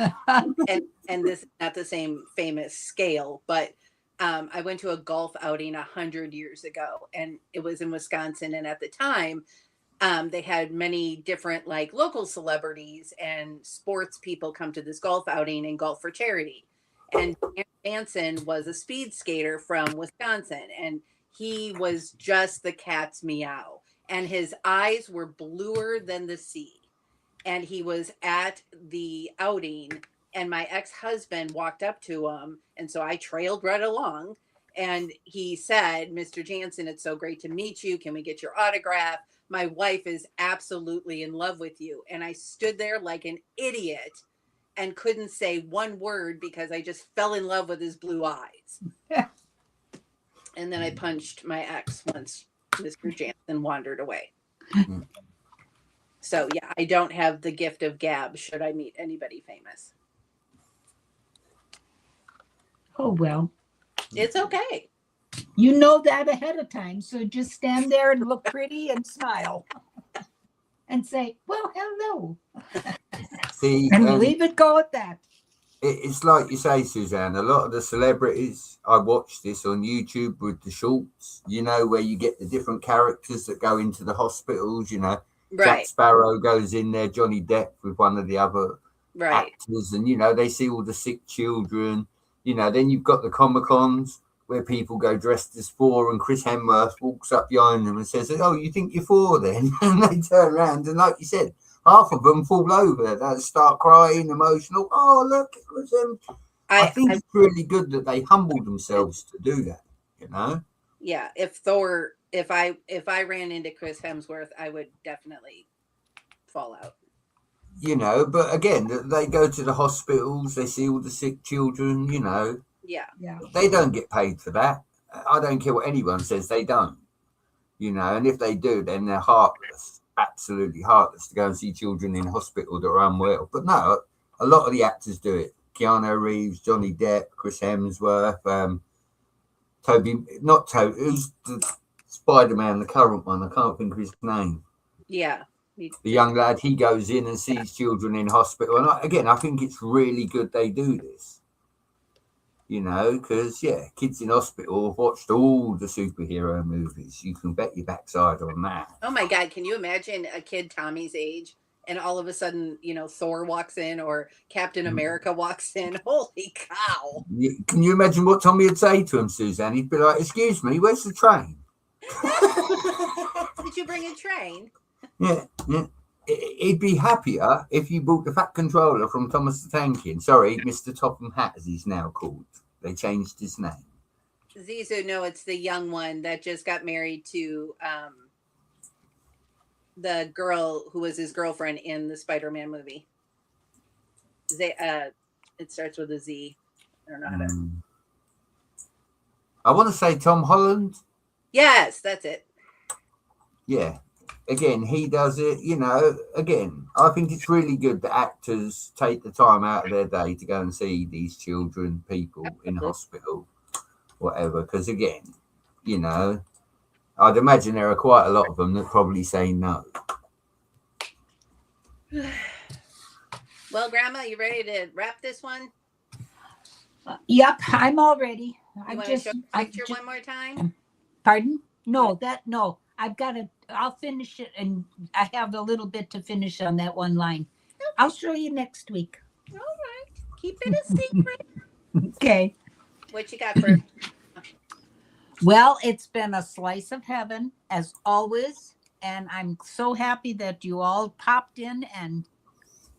and this is not the same famous scale, but I went to a golf outing 100 years ago, and it was in Wisconsin. And at the time, they had many different like local celebrities and sports people come to this golf outing and golf for charity. And Dan Jansen was a speed skater from Wisconsin, and he was just the cat's meow, and his eyes were bluer than the sea, and he was at the outing, and my ex-husband walked up to him, and so I trailed right along, and he said, "Mr. Jansen, it's so great to meet you. Can we get your autograph? My wife is absolutely in love with you." And I stood there like an idiot and couldn't say one word because I just fell in love with his blue eyes. And then I punched my ex once Mr. Jansen wandered away. So yeah, I don't have the gift of gab should I meet anybody famous. Oh, well, It's okay. you know that ahead of time. So just stand there and look pretty and smile and say, well, hello. See, And leave it go at that. it's like you say, Suzanne. A lot of the celebrities, I watch this on YouTube with the shorts. Where you get the different characters that go into the hospitals. Jack Right. Sparrow goes in there, Johnny Depp with one of the other Right. actors, and they see all the sick children. Then you've got the Comic-Cons where people go dressed as Thor, and Chris Hemsworth walks up behind them and says, "Oh, you think you're Thor then?" And they turn around, and like you said, half of them fall over. They start crying, emotional. Oh, look, it was him. I think it's really good that they humble themselves to do that. Yeah, if I ran into Chris Hemsworth, I would definitely fall out. But again, they go to the hospitals, they see all the sick children. Yeah. They don't get paid for that. I don't care what anyone says, they don't. And if they do, then they're heartless, absolutely heartless to go and see children in hospital that are unwell. But no, a lot of the actors do it. Keanu Reeves, Johnny Depp, Chris Hemsworth, who's the Spider-Man, the current one? I can't think of his name. Yeah. The young lad, he goes in and sees children in hospital. And I think it's really good they do this. Because, kids in hospital have watched all the superhero movies. You can bet your backside on that. Oh my God, can you imagine a kid Tommy's age and all of a sudden, Thor walks in or Captain America walks in? Holy cow. Can you imagine what Tommy would say to him, Suzanne? He'd be like, "Excuse me, where's the train?" Did you bring a train? Yeah. He'd be happier if you bought the Fat Controller from Thomas the Tank Engine. Sorry, Mr. Topham Hatt, as he's now called. They changed his name. Zizu, no, it's the young one that just got married to the girl who was his girlfriend in the Spider-Man movie. It starts with a Z. I don't know how to. I want to say Tom Holland. Yes, that's it. Yeah. Again, he does it, again, I think it's really good that actors take the time out of their day to go and see these children, people in hospital, whatever. Because again, I'd imagine there are quite a lot of them that probably say no. Well, Grandma, you ready to wrap this one? Yep, I'm all ready. You want to show the picture one more time? Pardon? No. I'll finish it, and I have a little bit to finish on that one line. Okay. I'll show you next week. All right. Keep it a secret. Okay. What you got for? Well, it's been a slice of heaven, as always, and I'm so happy that you all popped in and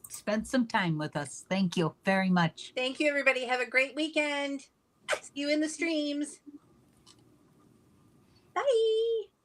spent some time with us. Thank you very much. Thank you, everybody. Have a great weekend. See you in the streams. Bye.